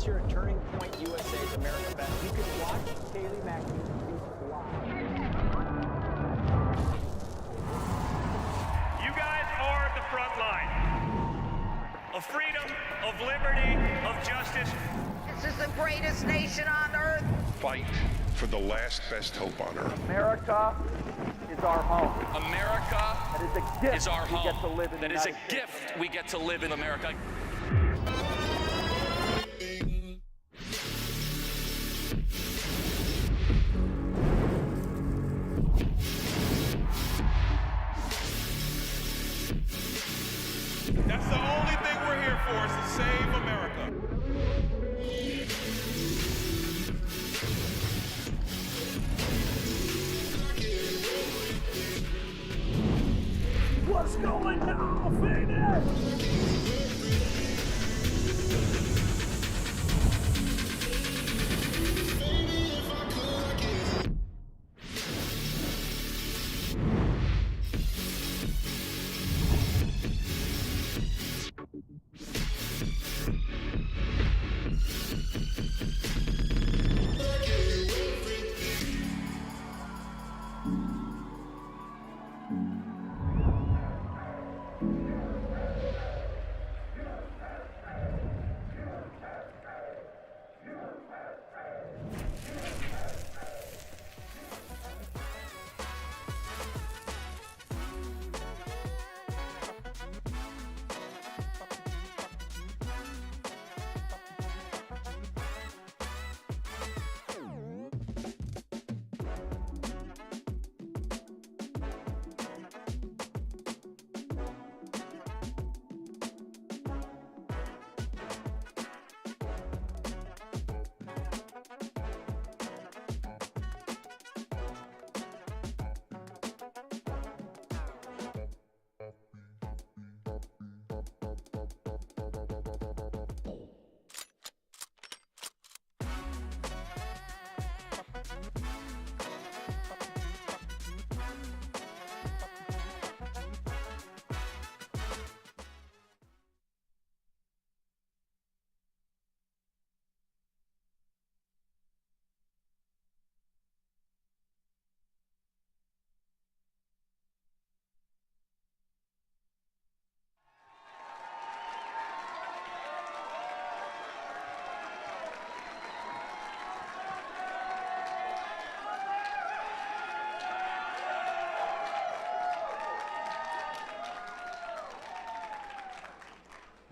events here at Turning Point USA's America Fest. You can watch Kaylee McEnany live. You guys are the front line of freedom, of liberty, of justice. This is the greatest nation on earth. Fight for the last best hope on earth. America is our home. America That is a gift is our we home. get to live in That the is a United States. gift we get to live in America. That's the only thing we're here for, is to save America. What's going on, Phoenix?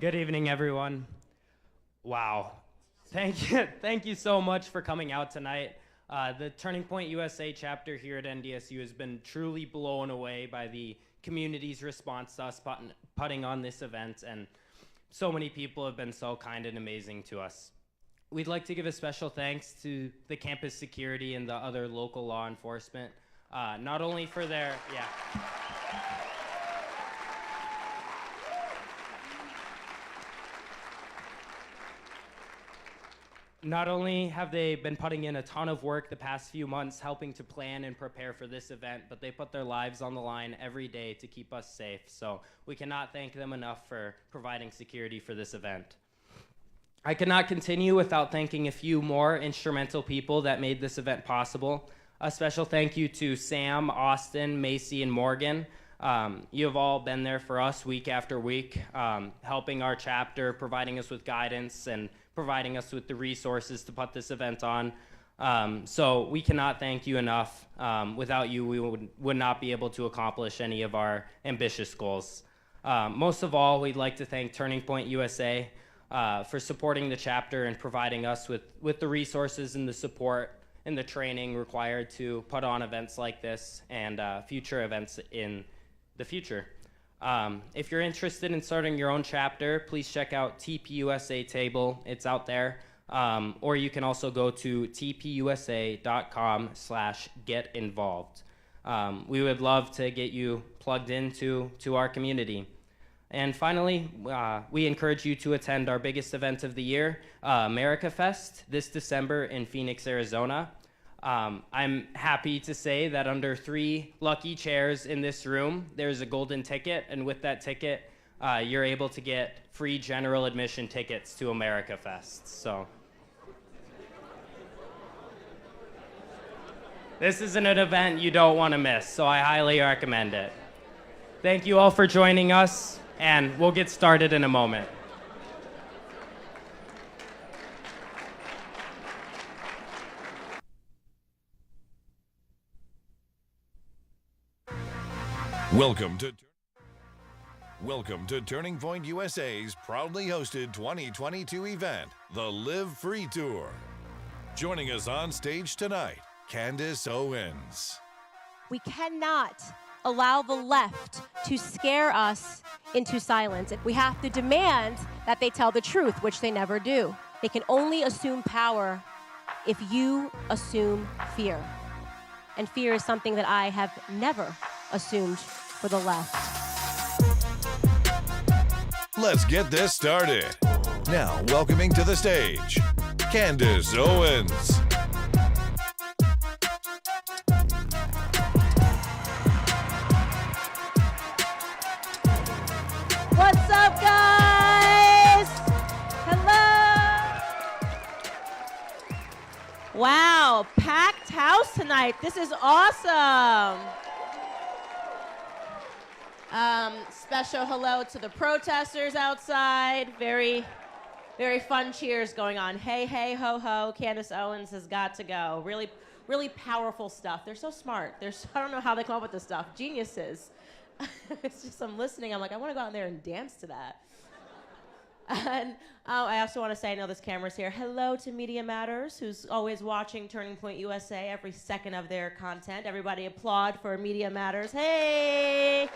Good evening, everyone. Wow. Thank you so much for coming out tonight. The Turning Point USA chapter here at NDSU has been truly blown away by the community's response to us putting on this event, and so many people have been so kind and amazing to us. We'd like to give a special thanks to the campus security and the other local law enforcement, not only for their, Not only have they been putting in a ton of work the past few months helping to plan and prepare for this event, but they put their lives on the line every day to keep us safe. So we cannot thank them enough for providing security for this event. I cannot continue without thanking a few more instrumental people that made this event possible. A special thank you to Sam, Austin, Macy, and Morgan. You have all been there for us week after week, helping our chapter, providing us with guidance, and providing us with the resources to put this event on. So we cannot thank you enough. Without you, we would not be able to accomplish any of our ambitious goals. Most of all, we'd like to thank Turning Point USA for supporting the chapter and providing us with the resources and the support and the training required to put on events like this and future events in the future. If you're interested in starting your own chapter, please check out TPUSA Table. It's out there. Or you can also go to tpusa.com/getinvolved. We would love to get you plugged into our community. And finally, we encourage you to attend our biggest event of the year, America Fest, this December in Phoenix, Arizona. I'm happy to say that under 3 lucky chairs in this room, there's a golden ticket, and with that ticket, you're able to get free general admission tickets to America Fest. So This is an event you don't want to miss, so I highly recommend it. Thank you all for joining us, and we'll get started in a moment. Welcome to Turning Point USA's proudly hosted 2022 event, the Live Free Tour. Joining us on stage tonight, Candace Owens. We cannot allow the left to scare us into silence. We have to demand that they tell the truth, which they never do. They can only assume power if you assume fear. And fear is something that I have never assumed for the left. Let's get this started. Now, welcoming to the stage, Candace Owens. What's up, guys? Hello. Wow, packed house tonight. This is awesome. Special hello to the protesters outside. Very, very fun cheers going on. Hey, hey, ho, ho. Candace Owens has got to go. Really, really powerful stuff. They're so smart. I don't know how they come up with this stuff. Geniuses. It's just, I'm listening. I'm like, I want to go out there and dance to that. And I also want to say, I know this camera's here. Hello to Media Matters, who's always watching Turning Point USA every second of their content. Everybody applaud for Media Matters. Hey!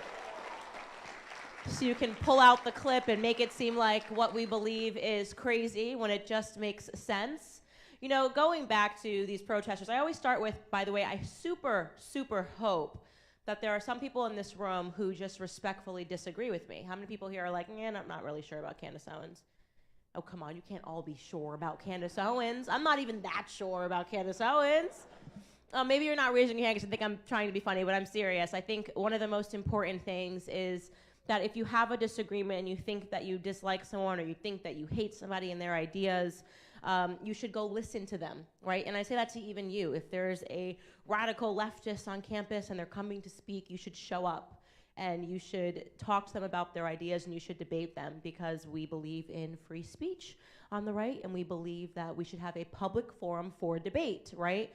So you can pull out the clip and make it seem like what we believe is crazy when it just makes sense. You know, going back to these protesters, I always start with, by the way, I super, super hope that there are some people in this room who just respectfully disagree with me. How many people here are like, I'm not really sure about Candace Owens? Oh, come on, you can't all be sure about Candace Owens. I'm not even that sure about Candace Owens. Maybe you're not raising your hand because you think I'm trying to be funny, but I'm serious. I think one of the most important things is that if you have a disagreement and you think that you dislike someone or you think that you hate somebody and their ideas, you should go listen to them, right? And I say that to even you. If there's a radical leftist on campus and they're coming to speak, you should show up and you should talk to them about their ideas and you should debate them, because we believe in free speech on the right and we believe that we should have a public forum for debate, right?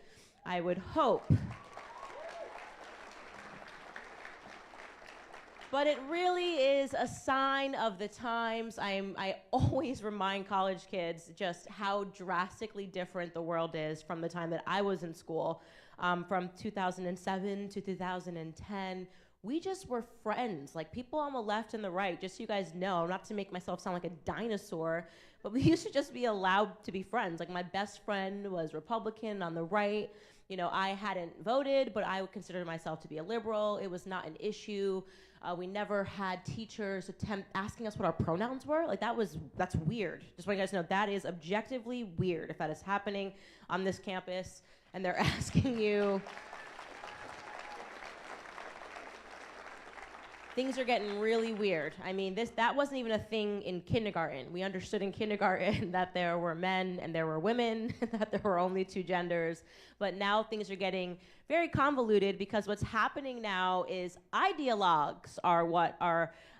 I would hope. But it really is a sign of the times. I always remind college kids just how drastically different the world is from the time that I was in school. From 2007 to 2010, we just were friends. Like, people on the left and the right, just so you guys know, not to make myself sound like a dinosaur, but we used to just be allowed to be friends. Like, my best friend was Republican on the right. You know, I hadn't voted, but I would consider myself to be a liberal. It was not an issue. We never had teachers asking us what our pronouns were. Like, that's weird. Just want you guys to know, that is objectively weird if that is happening on this campus and they're asking you. Things are getting really weird. I mean, that wasn't even a thing in kindergarten. We understood in kindergarten that there were men and there were women, that there were only two genders. But now things are getting very convoluted, because what's happening now is ideologues are what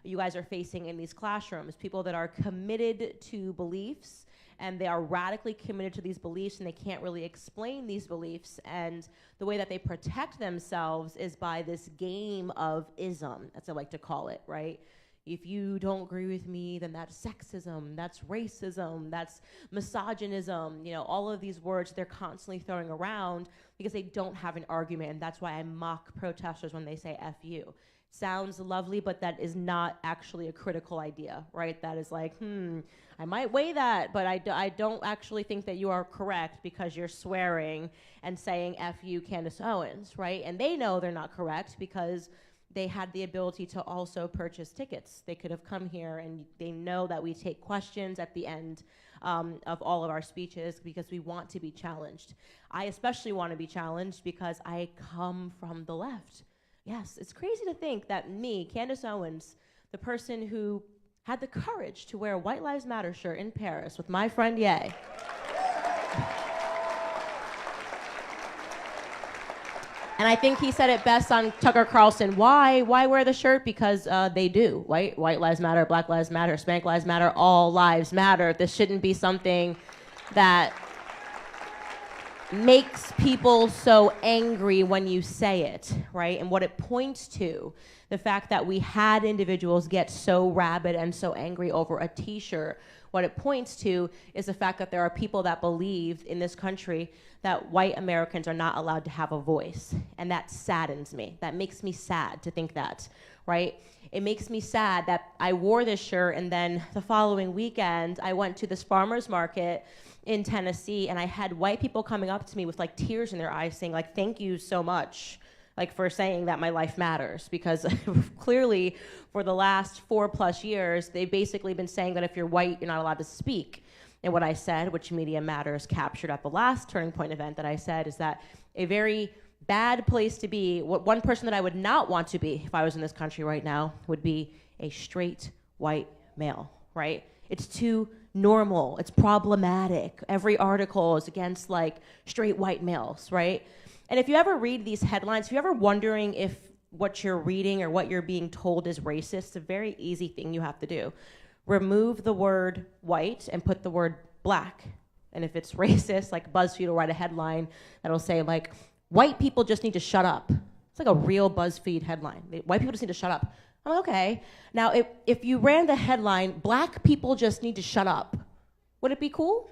you guys are facing in these classrooms. People that are committed to beliefs, and they are radically committed to these beliefs, and they can't really explain these beliefs. And the way that they protect themselves is by this game of ism, as I like to call it, right? If you don't agree with me, then that's sexism, that's racism, that's misogynism, you know, all of these words they're constantly throwing around because they don't have an argument. And that's why I mock protesters when they say F you. Sounds lovely, but that is not actually a critical idea, right? That is like, I might weigh that, but I don't actually think that you are correct because you're swearing and saying F you, Candace Owens, right? And they know they're not correct because they had the ability to also purchase tickets. They could have come here, and they know that we take questions at the end of all of our speeches because we want to be challenged. I especially want to be challenged because I come from the left. Yes, it's crazy to think that me, Candace Owens, the person who had the courage to wear a White Lives Matter shirt in Paris with my friend Ye. And I think he said it best on Tucker Carlson. Why wear the shirt? Because they do. White lives matter, black lives matter, Hispanic lives matter, all lives matter. This shouldn't be something that makes people so angry when you say it, right? And what it points to, the fact that we had individuals get so rabid and so angry over a t-shirt, what it points to is the fact that there are people that believe in this country that white Americans are not allowed to have a voice. And that saddens me. That makes me sad to think that, right? It makes me sad that I wore this shirt and then the following weekend I went to this farmer's market in Tennessee and I had white people coming up to me with like tears in their eyes saying like, thank you so much like for saying that my life matters, because clearly for the last 4+ years, they've basically been saying that if you're white, you're not allowed to speak. And what I said, which Media Matters captured at the last Turning Point event that I said, is that a very bad place to be, one person that I would not want to be if I was in this country right now would be a straight white male, right? It's too normal, it's problematic. Every article is against like straight white males, right? And if you ever read these headlines, if you're ever wondering if what you're reading or what you're being told is racist, it's a very easy thing you have to do. Remove the word white and put the word black. And if it's racist, like BuzzFeed will write a headline that'll say like, white people just need to shut up. It's like a real BuzzFeed headline. White people just need to shut up. I'm like, okay. Now, if you ran the headline, black people just need to shut up, would it be cool?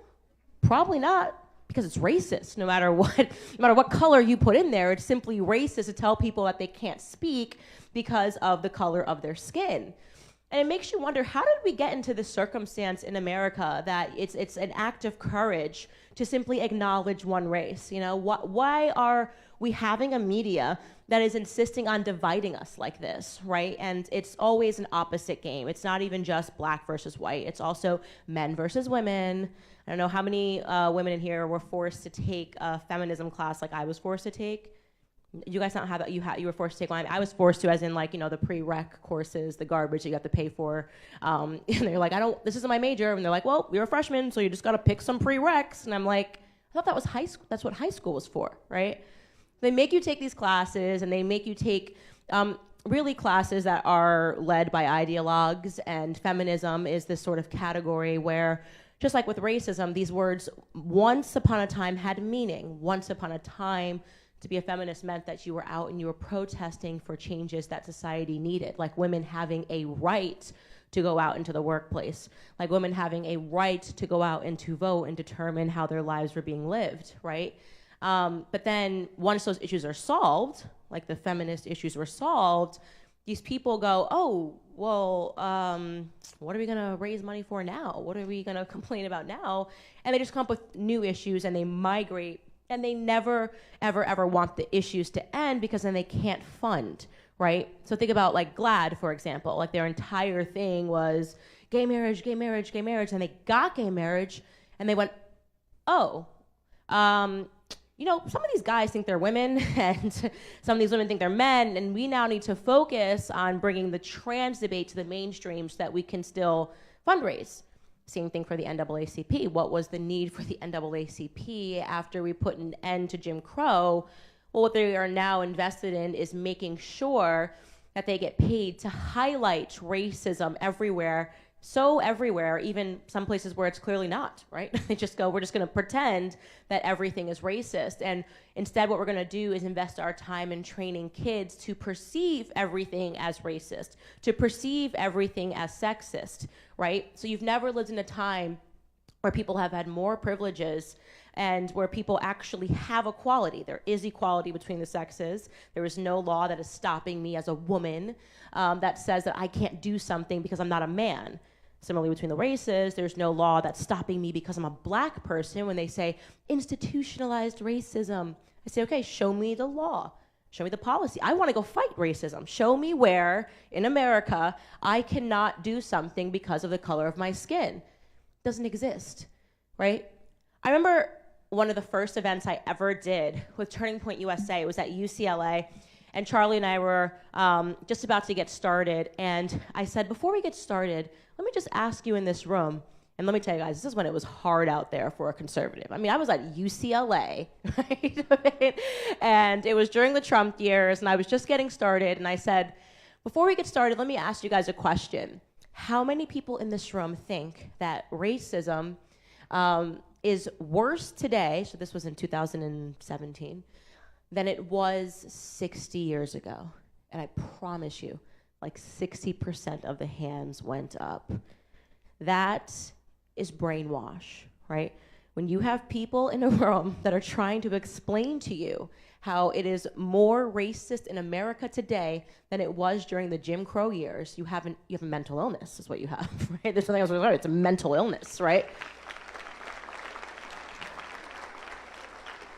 Probably not, because it's racist. No matter what color you put in there, it's simply racist to tell people that they can't speak because of the color of their skin. And it makes you wonder, how did we get into this circumstance in America that it's an act of courage to simply acknowledge one race? You know, why are we having a media that is insisting on dividing us like this, right? And it's always an opposite game. It's not even just black versus white. It's also men versus women. I don't know how many women in here were forced to take a feminism class like I was forced to take. You guys don't have that. You were forced to take one. I was forced to, as in like, you know, the prereq courses, the garbage that you have to pay for. And they're like, this isn't my major. And they're like, well, you're a freshman, so you just got to pick some prereqs. And I'm like, I thought that was high school. That's what high school was for, right? They make you take these classes, and they make you take really classes that are led by ideologues. And feminism is this sort of category where, just like with racism, these words once upon a time had meaning. Once upon a time, to be a feminist meant that you were out and you were protesting for changes that society needed, like women having a right to go out into the workplace, like women having a right to go out and to vote and determine how their lives were being lived, right? But then once those issues are solved, like the feminist issues were solved, these people go, oh, well, what are we gonna raise money for now? What are we gonna complain about now? And they just come up with new issues and they migrate. And they never, ever, ever want the issues to end because then they can't fund, right? So think about like GLAAD, for example. Like their entire thing was gay marriage, gay marriage, gay marriage. And they got gay marriage and they went, oh, you know, some of these guys think they're women and some of these women think they're men. And we now need to focus on bringing the trans debate to the mainstream so that we can still fundraise. Same thing for the NAACP. What was the need for the NAACP after we put an end to Jim Crow? Well, what they are now invested in is making sure that they get paid to highlight racism everywhere. So everywhere, even some places where it's clearly not, right? They just go, we're just gonna pretend that everything is racist. And instead what we're gonna do is invest our time in training kids to perceive everything as racist, to perceive everything as sexist, right? So you've never lived in a time where people have had more privileges and where people actually have equality. There is equality between the sexes. There is no law that is stopping me as a woman that says that I can't do something because I'm not a man. Similarly, between the races, there's no law that's stopping me because I'm a black person. When they say institutionalized racism, I say, okay, show me the law. Show me the policy. I want to go fight racism. Show me where in America I cannot do something because of the color of my skin. It doesn't exist, right? I remember one of the first events I ever did with Turning Point USA. It was at UCLA. And Charlie and I were just about to get started. And I said, before we get started, let me just ask you in this room, And let me tell you guys, this is when it was hard out there for a conservative. I mean, I was at UCLA, right? And it was during the Trump years, and I was just getting started, and I said, before we get started, let me ask you guys a question. How many people in this room think that racism is worse today, so this was in 2017, than it was 60 years ago? And I promise you, like 60% of the hands went up. That is brainwash, right? When you have people in a room that are trying to explain to you how it is more racist in America today than it was during the Jim Crow years, you have a mental illness, is what you have, right? There's nothing else to say. It's a mental illness, right?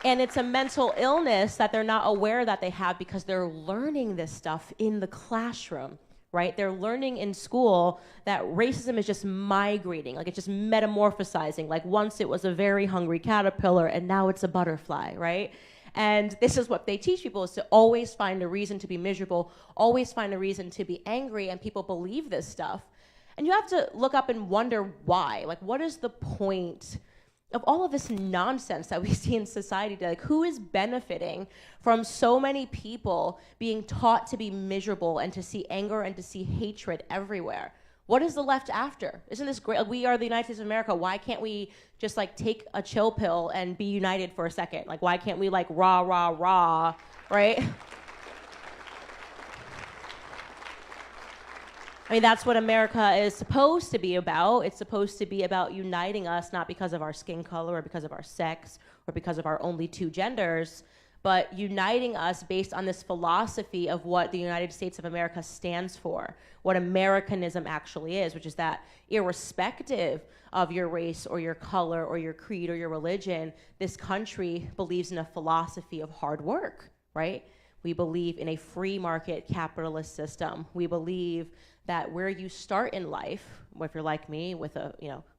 And it's a mental illness that they're not aware that they have because they're learning this stuff in the classroom, right? They're learning in school that racism is just migrating, like it's just metamorphosizing. Like once it was a very hungry caterpillar and now it's a butterfly, right? And this is what they teach people, is to always find a reason to be miserable, always find a reason to be angry, and people believe this stuff. And you have to look up and wonder why. Like, what is the point of all of this nonsense that we see in society today? Like, who is benefiting from so many people being taught to be miserable and to see anger and to see hatred everywhere? What is the left after? Isn't this great? Like, we are the United States of America. Why can't we just like take a chill pill and be united for a second? Like, why can't we like rah, rah, rah, right? I mean, that's what America is supposed to be about. It's supposed to be about uniting us, not because of our skin color or because of our sex or because of our only two genders, but uniting us based on this philosophy of what the United States of America stands for, what Americanism actually is, which is that irrespective of your race or your color or your creed or your religion, this country believes in a philosophy of hard work, right? We believe in a free market capitalist system. We believe that where you start in life, if you're like me, with a,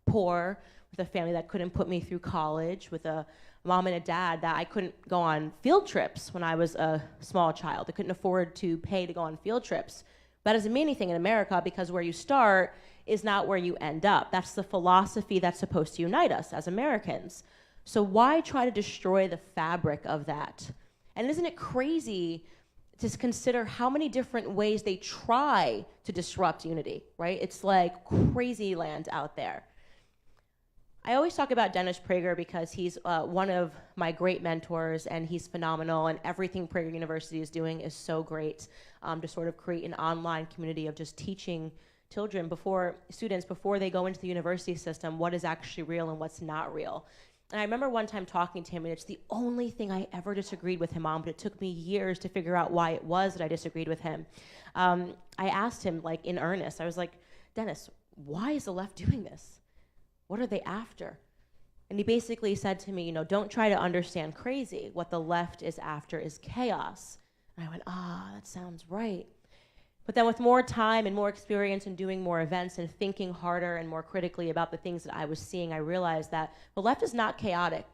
poor, with a family that couldn't put me through college, with a mom and a dad that I couldn't go on field trips when I was a small child. I couldn't afford to pay to go on field trips. That doesn't mean anything in America, because where you start is not where you end up. That's the philosophy that's supposed to unite us as Americans. So why try to destroy the fabric of that? And isn't it crazy to consider how many different ways they try to disrupt unity, right? It's like crazy land out there. I always talk about Dennis Prager because he's one of my great mentors, and he's phenomenal, and everything Prager University is doing is so great, to sort of create an online community of just teaching students before they go into the university system what is actually real and what's not real. And I remember one time talking to him, and it's the only thing I ever disagreed with him on, but it took me years to figure out why it was that I disagreed with him. I asked him, like, in earnest, I was like, Dennis, why is the left doing this? What are they after? And he basically said to me, don't try to understand crazy. What the left is after is chaos. And I went, that sounds right. But then with more time and more experience and doing more events and thinking harder and more critically about the things that I was seeing, I realized that the left is not chaotic.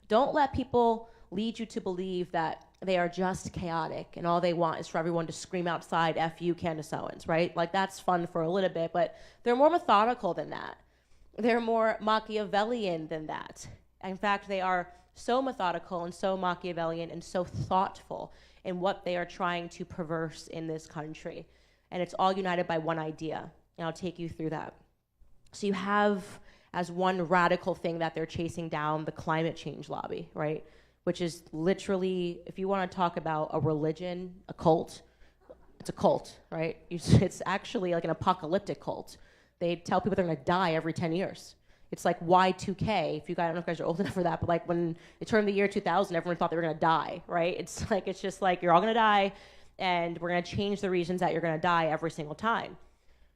Don't let people lead you to believe that they are just chaotic and all they want is for everyone to scream outside, F you, Candace Owens, right? Like, that's fun for a little bit, but they're more methodical than that. They're more Machiavellian than that. In fact, they are so methodical and so Machiavellian and so thoughtful in what they are trying to perverse in this country. And it's all united by one idea, and I'll take you through that. So you have, as one radical thing that they're chasing down, the climate change lobby, right? Which is literally, if you want to talk about a religion, a cult, it's a cult, right? It's actually like an apocalyptic cult. They tell people they're gonna die every 10 years. It's like Y2K, if you guys, I don't know if you guys are old enough for that, but like when it turned the year 2000, everyone thought they were gonna die, right? It's just like, you're all gonna die, and we're gonna change the reasons that you're gonna die every single time.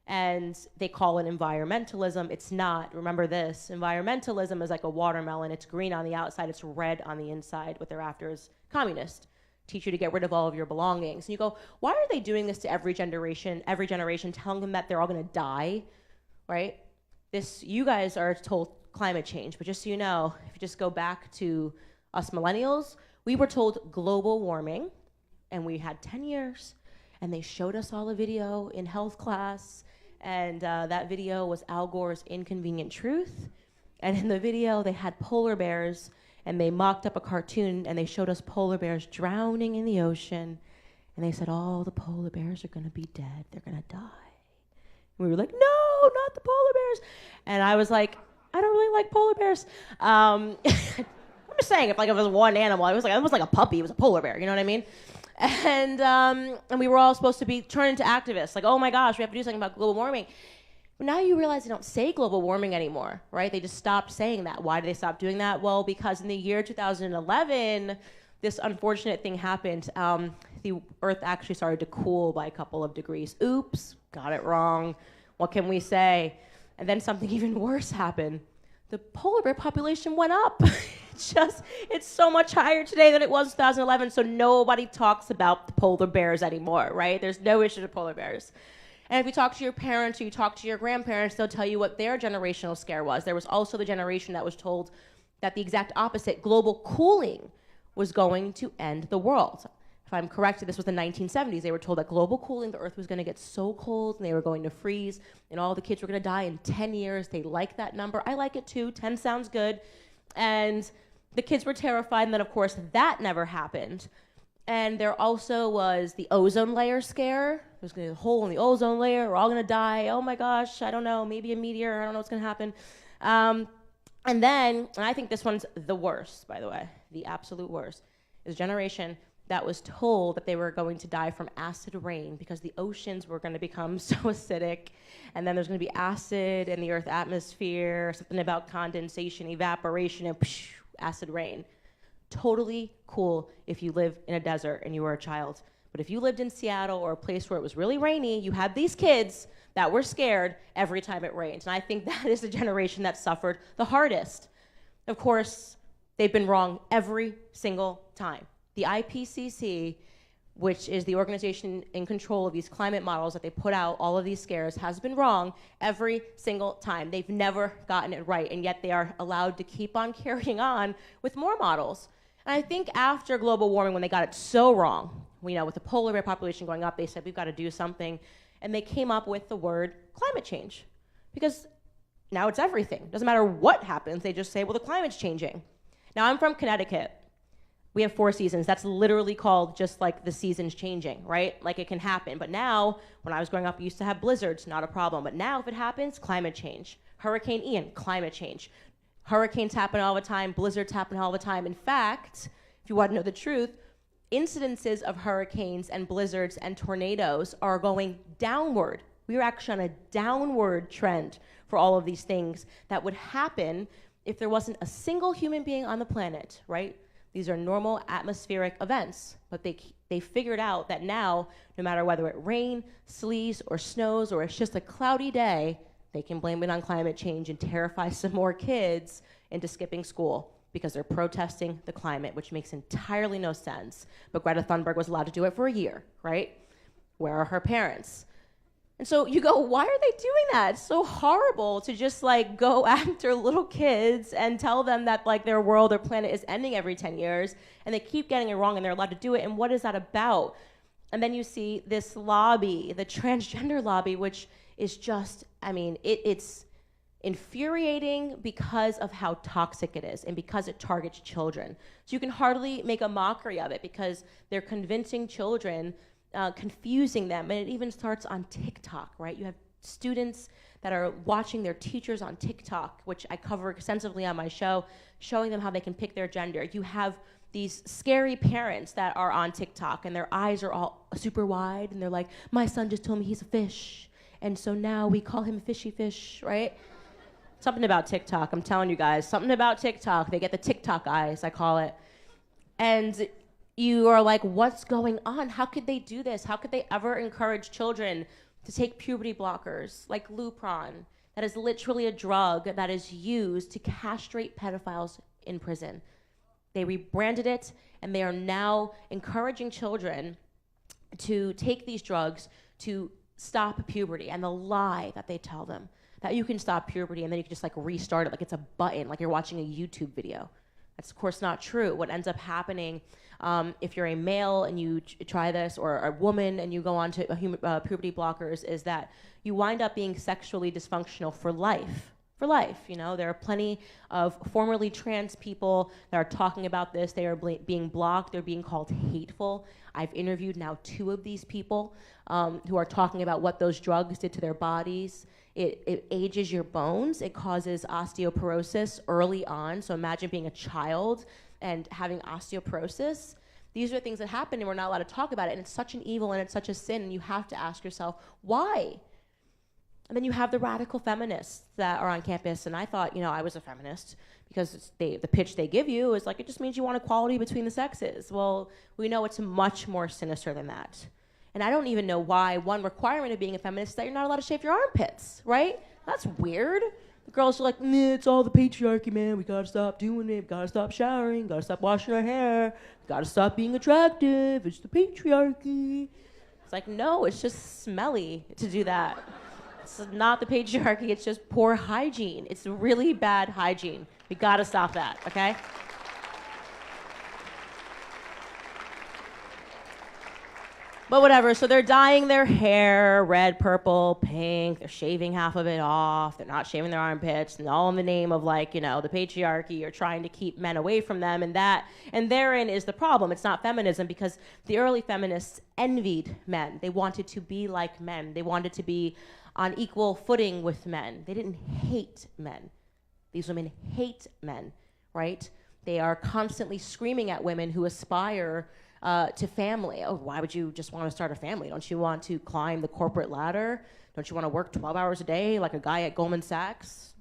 And they call it environmentalism. It's not. Remember this, environmentalism is like a watermelon. It's green on the outside, it's red on the inside. What they're after is communist. Teach you to get rid of all of your belongings. And you go, why are they doing this to every generation, telling them that they're all gonna die, right? You guys are told climate change, but just so you know, if you just go back to us millennials, we were told global warming, and we had 10 years, and they showed us all a video in health class, And that video was Al Gore's Inconvenient Truth. And in the video, they had polar bears, and they mocked up a cartoon, and they showed us polar bears drowning in the ocean. And they said, all the polar bears are gonna be dead. They're gonna die. And we were like, no, not the polar bears. And I was like, I don't really like polar bears. I'm just saying, if it was one animal, it was like a puppy. It was a polar bear, you know what I mean? And we were all supposed to be turned into activists. Like, oh my gosh, we have to do something about global warming. But now you realize they don't say global warming anymore, right? They just stopped saying that. Why did they stop doing that? Well, because in the year 2011, this unfortunate thing happened. The Earth actually started to cool by a couple of degrees. Oops, got it wrong. What can we say? And then something even worse happened. The polar bear population went up. It's so much higher today than it was in 2011, so nobody talks about the polar bears anymore, right? There's no issue with polar bears. And if you talk to your parents or you talk to your grandparents, they'll tell you what their generational scare was. There was also the generation that was told that the exact opposite, global cooling, was going to end the world. If I'm correct, this was the 1970s. They were told that global cooling, the Earth was going to get so cold and they were going to freeze and all the kids were going to die in 10 years. They like that number. I like it too. 10 sounds good. And the kids were terrified. And then, of course, that never happened. And there also was the ozone layer scare. There's going to be a hole in the ozone layer. We're all going to die. Oh my gosh, I don't know. Maybe a meteor. I don't know what's going to happen. And I think this one's the worst, by the way, the absolute worst, is a generation that was told that they were going to die from acid rain because the oceans were going to become so acidic, and then there's going to be acid in the Earth atmosphere, something about condensation, evaporation, and acid rain. Totally cool if you live in a desert and you were a child. But if you lived in Seattle or a place where it was really rainy, you had these kids that were scared every time it rained. And I think that is the generation that suffered the hardest. Of course, they've been wrong every single time. The IPCC, which is the organization in control of these climate models that they put out, all of these scares, has been wrong every single time. They've never gotten it right, and yet they are allowed to keep on carrying on with more models. And I think after global warming, when they got it so wrong, with the polar bear population going up, they said, we've got to do something. And they came up with the word climate change. Because now it's everything. Doesn't matter what happens, they just say, well, the climate's changing. Now, I'm from Connecticut. We have 4 seasons. That's literally called just like the seasons changing, right? Like it can happen. But now, when I was growing up, we used to have blizzards, not a problem. But now if it happens, climate change. Hurricane Ian, climate change. Hurricanes happen all the time. Blizzards happen all the time. In fact, if you want to know the truth, incidences of hurricanes and blizzards and tornadoes are going downward. We are actually on a downward trend for all of these things that would happen if there wasn't a single human being on the planet, right? These are normal atmospheric events, but they figured out that now, no matter whether it rains, sleets, or snows, or it's just a cloudy day, they can blame it on climate change and terrify some more kids into skipping school because they're protesting the climate, which makes entirely no sense. But Greta Thunberg was allowed to do it for a year, right? Where are her parents? And so you go, why are they doing that? It's so horrible to just go after little kids and tell them that their world, their planet is ending every 10 years, and they keep getting it wrong and they're allowed to do it. And what is that about? And then you see this lobby, the transgender lobby, which is just, it's infuriating because of how toxic it is and because it targets children. So you can hardly make a mockery of it because they're convincing children, confusing them, and it even starts on TikTok, right? You have students that are watching their teachers on TikTok, which I cover extensively on my show, showing them how they can pick their gender. You have these scary parents that are on TikTok and their eyes are all super wide and they're like, my son just told me he's a fish, and so now we call him fishy fish, right? Something about TikTok, I'm telling you guys, something about TikTok. They get the TikTok eyes, I call it. And you are like, what's going on? How could they do this? How could they ever encourage children to take puberty blockers like Lupron? That is literally a drug that is used to castrate pedophiles in prison. They rebranded it, and they are now encouraging children to take these drugs to stop puberty. And the lie that they tell them, that you can stop puberty and then you can just restart it like it's a button, like you're watching a YouTube video. That's of course not true. What ends up happening if you're a male and you try this, or a woman and you go on to puberty blockers, is that you wind up being sexually dysfunctional for life. For life, you know, there are plenty of formerly trans people that are talking about this. They are being blocked. They're being called hateful. I've interviewed now 2 of these people who are talking about what those drugs did to their bodies. It ages your bones. It causes osteoporosis early on. So imagine being a child and having osteoporosis. These are things that happen and we're not allowed to talk about it. And it's such an evil and it's such a sin. And you have to ask yourself, why? And then you have the radical feminists that are on campus, and I thought, you know, I was a feminist because the pitch they give you is like, it just means you want equality between the sexes. Well, we know it's much more sinister than that. And I don't even know why one requirement of being a feminist is that you're not allowed to shave your armpits, right? That's weird. The girls are like, nah, it's all the patriarchy, man. We gotta stop doing it. We gotta stop showering. Gotta stop washing our hair. Gotta stop being attractive. It's the patriarchy. It's like, no, it's just smelly to do that. It's not the patriarchy, it's just poor hygiene. It's really bad hygiene. We gotta stop that, okay? But whatever, so they're dyeing their hair red, purple, pink, they're shaving half of it off, they're not shaving their armpits, and all in the name of, like, you know, the patriarchy, or trying to keep men away from them, and therein is the problem. It's not feminism, because the early feminists envied men. They wanted to be like men. They wanted to be on equal footing with men. They didn't hate men. These women hate men, right? They are constantly screaming at women who aspire to family. Oh, why would you just want to start a family? Don't you want to climb the corporate ladder? Don't you want to work 12 hours a day like a guy at Goldman Sachs?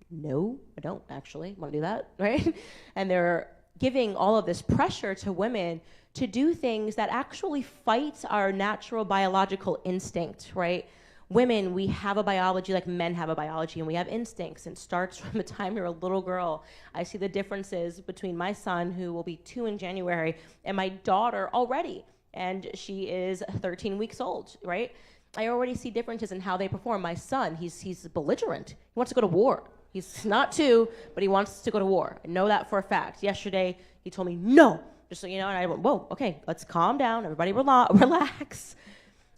No, I don't actually want to do that, right? And they're giving all of this pressure to women to do things that actually fight our natural biological instinct, right? Women, we have a biology like men have a biology, and we have instincts. And it starts from the time you're a little girl. I see the differences between my son, who will be 2 in January, and my daughter already, and she is 13 weeks old, right? I already see differences in how they perform. My son, he's belligerent. He wants to go to war. He's not 2, but he wants to go to war. I know that for a fact. Yesterday, he told me, no, just so you know, and I went, whoa, okay, let's calm down. Everybody relax.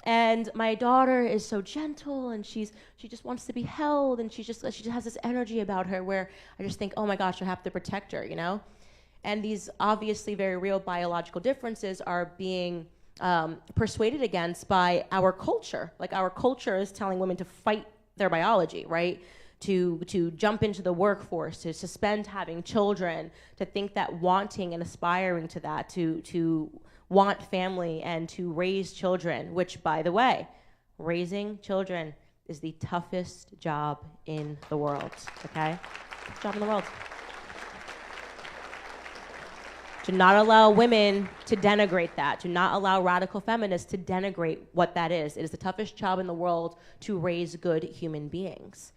And my daughter is so gentle, and she just wants to be held, and she just has this energy about her where I just think, oh my gosh, I have to protect her, you know? And these obviously very real biological differences are being persuaded against by our culture. Like, our culture is telling women to fight their biology, right? To jump into the workforce, to suspend having children, to think that wanting and aspiring to that, to want family and to raise children, which, by the way, raising children is the toughest job in the world, okay? Job in the world. To not allow women to denigrate that, to not allow radical feminists to denigrate what that is. It is the toughest job in the world to raise good human beings.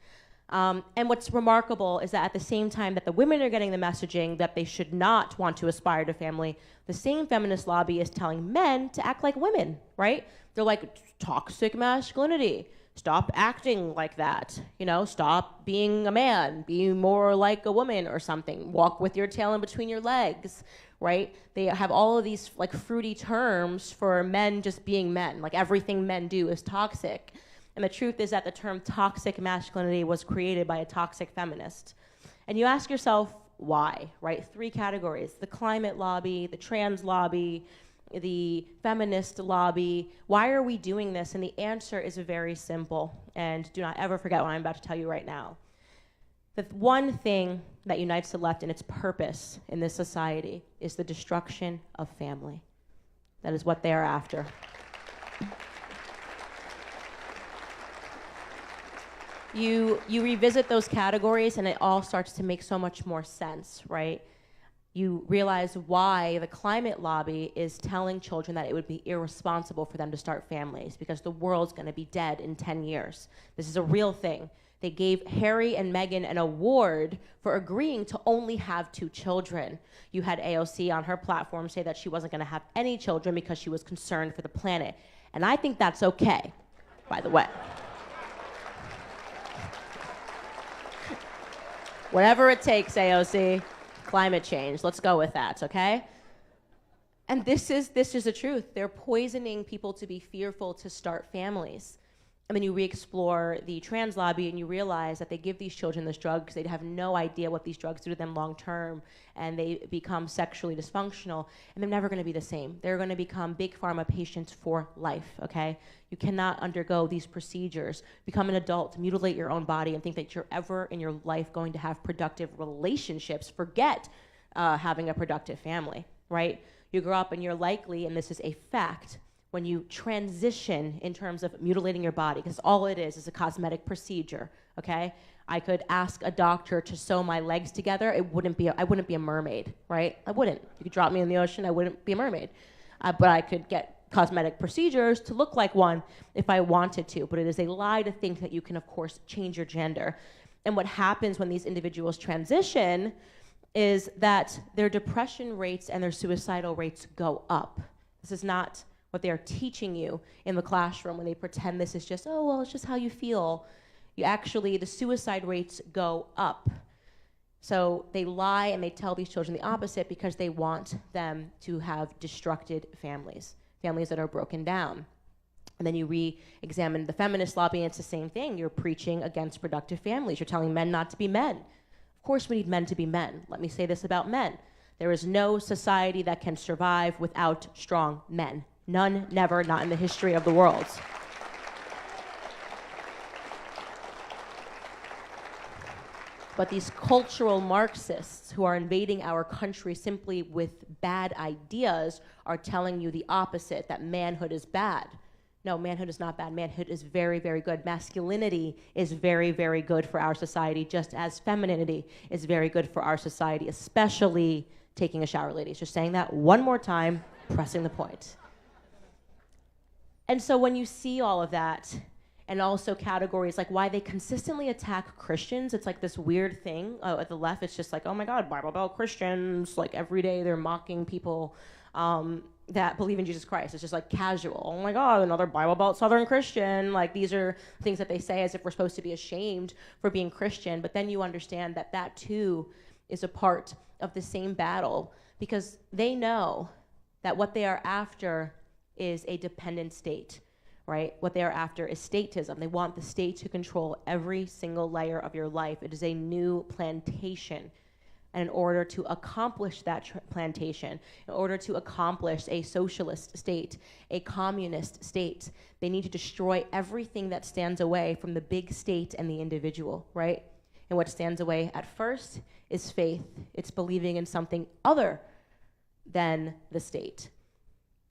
And what's remarkable is that at the same time that the women are getting the messaging that they should not want to aspire to family, the same feminist lobby is telling men to act like women, right? They're like, toxic masculinity. Stop acting like that. You know, stop being a man. Be more like a woman or something. Walk with your tail in between your legs, right? They have all of these like fruity terms for men just being men. Like, everything men do is toxic. And the truth is that the term toxic masculinity was created by a toxic feminist. And you ask yourself, why, right? 3 categories: the climate lobby, the trans lobby, the feminist lobby. Why are we doing this? And the answer is very simple. And do not ever forget what I'm about to tell you right now. The one thing that unites the left in its purpose in this society is the destruction of family. That is what they are after. You revisit those categories and it all starts to make so much more sense, right? You realize why the climate lobby is telling children that it would be irresponsible for them to start families because the world's going to be dead in 10 years. This is a real thing. They gave Harry and Meghan an award for agreeing to only have 2 children. You had AOC on her platform say that she wasn't going to have any children because she was concerned for the planet. And I think that's okay, by the way. Whatever it takes, AOC. Climate change. Let's go with that, okay? And this is the truth. They're poisoning people to be fearful to start families. And then you re-explore the trans lobby and you realize that they give these children this drug because they have no idea what these drugs do to them long term, and they become sexually dysfunctional, and they're never going to be the same. They're going to become big pharma patients for life, okay? You cannot undergo these procedures, become an adult, mutilate your own body, and think that you're ever in your life going to have productive relationships. Forget having a productive family, right? You grow up and you're likely, and this is a fact, when you transition in terms of mutilating your body, because all it is a cosmetic procedure, okay? I could ask a doctor to sew my legs together. I wouldn't be a mermaid, right? I wouldn't. You could drop me in the ocean, I wouldn't be a mermaid. But I could get cosmetic procedures to look like one if I wanted to, but it is a lie to think that you can, of course, change your gender. And what happens when these individuals transition is that their depression rates and their suicidal rates go up. This is not what they are teaching you in the classroom when they pretend this is just, oh, well, it's just how you feel. The suicide rates go up. So they lie and they tell these children the opposite because they want them to have destructed families that are broken down. And then you re-examine the feminist lobby, and it's the same thing. You're preaching against productive families. You're telling men not to be men. Of course we need men to be men. Let me say this about men. There is no society that can survive without strong men. None, never, not in the history of the world. But these cultural Marxists who are invading our country simply with bad ideas are telling you the opposite, that manhood is bad. No, manhood is not bad. Manhood is very, very good. Masculinity is very, very good for our society, just as femininity is very good for our society, especially taking a shower, ladies. Just saying that one more time, pressing the point. And so when you see all of that, and also categories like why they consistently attack Christians, it's like this weird thing at the left. It's just like, oh my God, Bible Belt Christians. Like every day they're mocking people that believe in Jesus Christ. It's just like casual. Oh my God, another Bible Belt Southern Christian. Like these are things that they say as if we're supposed to be ashamed for being Christian. But then you understand that that too is a part of the same battle, because they know that what they are after is a dependent state. Right? What they are after is statism. They want the state to control every single layer of your life. It is a new plantation. And in order to accomplish that plantation, in order to accomplish a socialist state, a communist state, they need to destroy everything that stands away from the big state and the individual, right? And what stands away at first is faith. It's believing in something other than the state.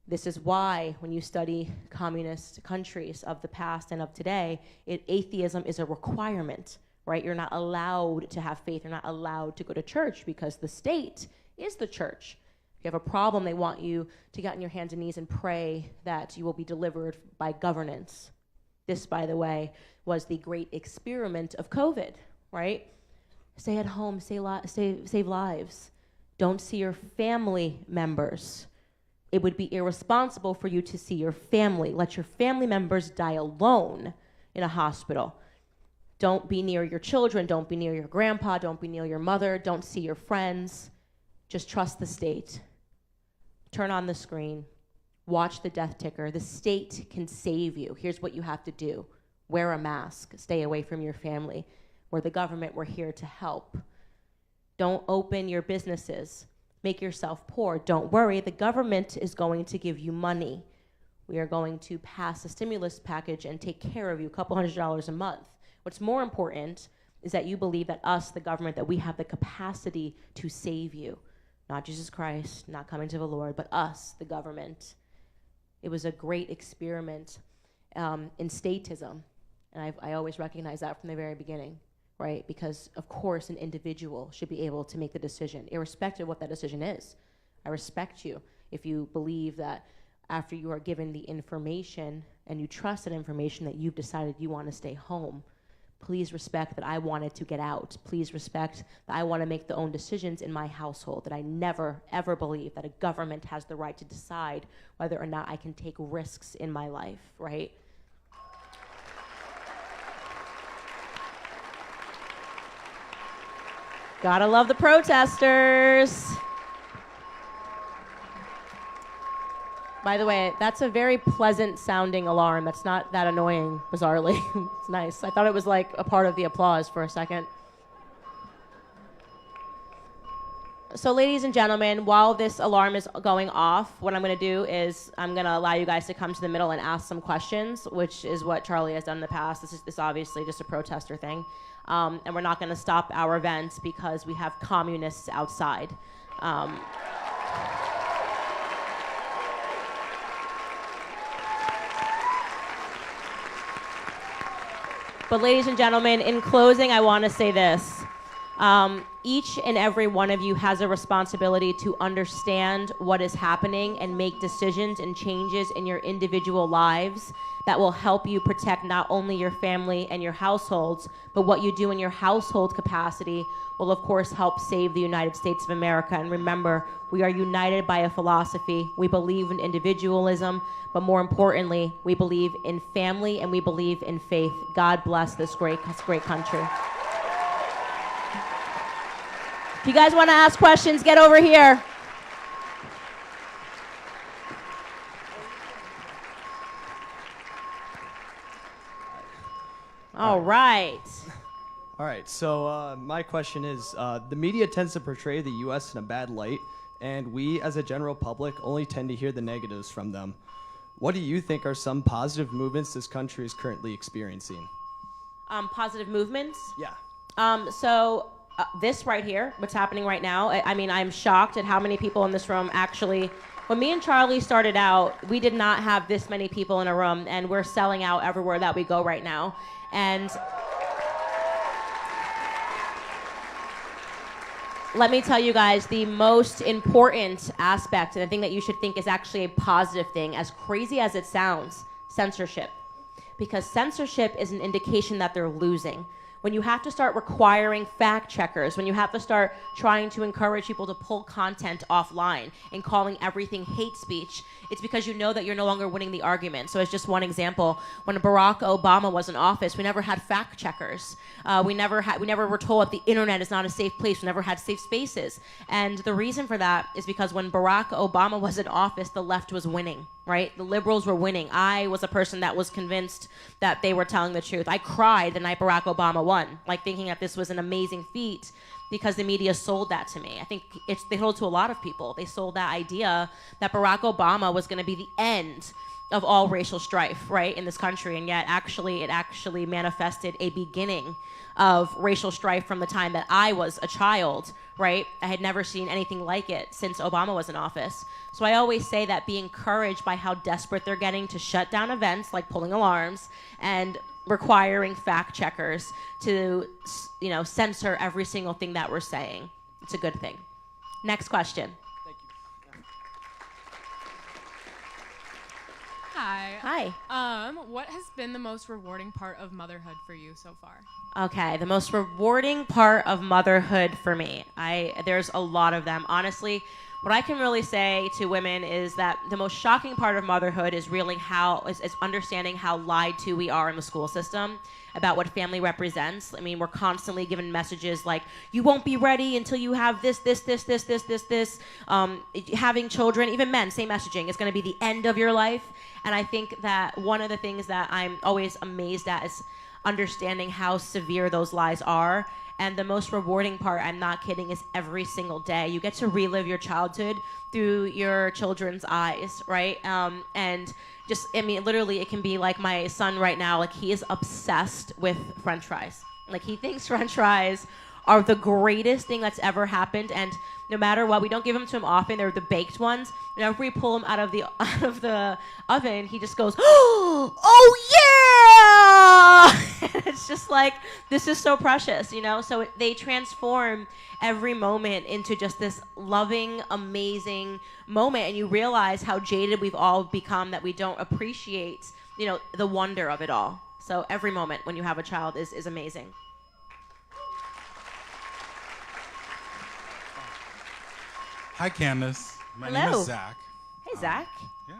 This is why when you study communist countries of the past and of today, atheism is a requirement, right? You're not allowed to have faith. You're not allowed to go to church because the state is the church. If you have a problem, they want you to get on your hands and knees and pray that you will be delivered by governance. This, by the way, was the great experiment of COVID, right? Stay at home, save lives. Don't see your family members. It would be irresponsible for you to see your family. Let your family members die alone in a hospital. Don't be near your children. Don't be near your grandpa. Don't be near your mother. Don't see your friends. Just trust the state. Turn on the screen. Watch the death ticker. The state can save you. Here's what you have to do. Wear a mask. Stay away from your family. We're the government. We're here to help. Don't open your businesses. Make yourself poor. Don't worry, the government is going to give you money. We are going to pass a stimulus package and take care of you, a couple $100s a month. What's more important is that you believe that us, the government, that we have the capacity to save you. Not Jesus Christ, not coming to the Lord, but us, the government. It was a great experiment in statism, and I always recognize that from the very beginning. Right? Because, of course, an individual should be able to make the decision, irrespective of what that decision is. I respect you if you believe that after you are given the information and you trust that information that you've decided you want to stay home. Please respect that I wanted to get out. Please respect that I want to make the own decisions in my household, that I never, ever believe that a government has the right to decide whether or not I can take risks in my life, right? Gotta love the protesters. By the way, that's a very pleasant sounding alarm. That's not that annoying, bizarrely. It's nice. I thought it was like a part of the applause for a second. So ladies and gentlemen, while this alarm is going off, what I'm going to do is I'm going to allow you guys to come to the middle and ask some questions, which is what Charlie has done in the past. This is obviously just a protester thing. And we're not going to stop our events because we have communists outside. But ladies and gentlemen, in closing, I want to say this. Each and every one of you has a responsibility to understand what is happening and make decisions and changes in your individual lives that will help you protect not only your family and your households, but what you do in your household capacity will, of course, help save the United States of America. And remember, we are united by a philosophy. We believe in individualism, but more importantly, we believe in family and we believe in faith. God bless this great country. If you guys want to ask questions, get over here. All right. All right, so my question is, the media tends to portray the U.S. in a bad light, and we as a general public only tend to hear the negatives from them. What do you think are some positive movements this country is currently experiencing? Positive movements? Yeah. This right here, what's happening right now, I mean, I'm shocked at how many people in this room actually, when me and Charlie started out, we did not have this many people in a room, and we're selling out everywhere that we go right now. And let me tell you guys, the most important aspect, and the thing that you should think is actually a positive thing, as crazy as it sounds, censorship. Because censorship is an indication that they're losing. When you have to start requiring fact checkers, when you have to start trying to encourage people to pull content offline and calling everything hate speech, it's because you know that you're no longer winning the argument. So as just one example, when Barack Obama was in office, we never had fact checkers. We never were told that the internet is not a safe place. We never had safe spaces. And the reason for that is because when Barack Obama was in office, the left was winning. Right? The liberals were winning. I was a person that was convinced that they were telling the truth. I cried the night Barack Obama won, like thinking that this was an amazing feat because the media sold that to me. I think they sold it to a lot of people. They sold that idea that Barack Obama was going to be the end of all racial strife, right, in this country, and yet it actually manifested a beginning of racial strife from the time that I was a child, right? I had never seen anything like it since Obama was in office. So I always say that be encouraged by how desperate they're getting to shut down events like pulling alarms and requiring fact checkers to, censor every single thing that we're saying. It's a good thing. Next question. Hi. Hi. What has been the most rewarding part of motherhood for you so far? Okay, the most rewarding part of motherhood for me. There's a lot of them. Honestly, what I can really say to women is that the most shocking part of motherhood is really is understanding how lied to we are in the school system about what family represents. I mean, we're constantly given messages like, you won't be ready until you have this. Having children, even men, same messaging. It's going to be the end of your life. And I think that one of the things that I'm always amazed at is understanding how severe those lies are. And the most rewarding part, I'm not kidding, is every single day. You get to relive your childhood through your children's eyes, right? And literally it can be like my son right now, like he is obsessed with French fries. Like he thinks French fries are the greatest thing that's ever happened, and no matter what, we don't give them to him often. They're the baked ones. Whenever we pull them out of the oven, he just goes, "Oh yeah!" It's just like, this is so precious, So they transform every moment into just this loving, amazing moment, and you realize how jaded we've all become that we don't appreciate, the wonder of it all. So every moment when you have a child is amazing. Hi, Candace. My Hello. name is Zach. Hey, Zach. Yeah.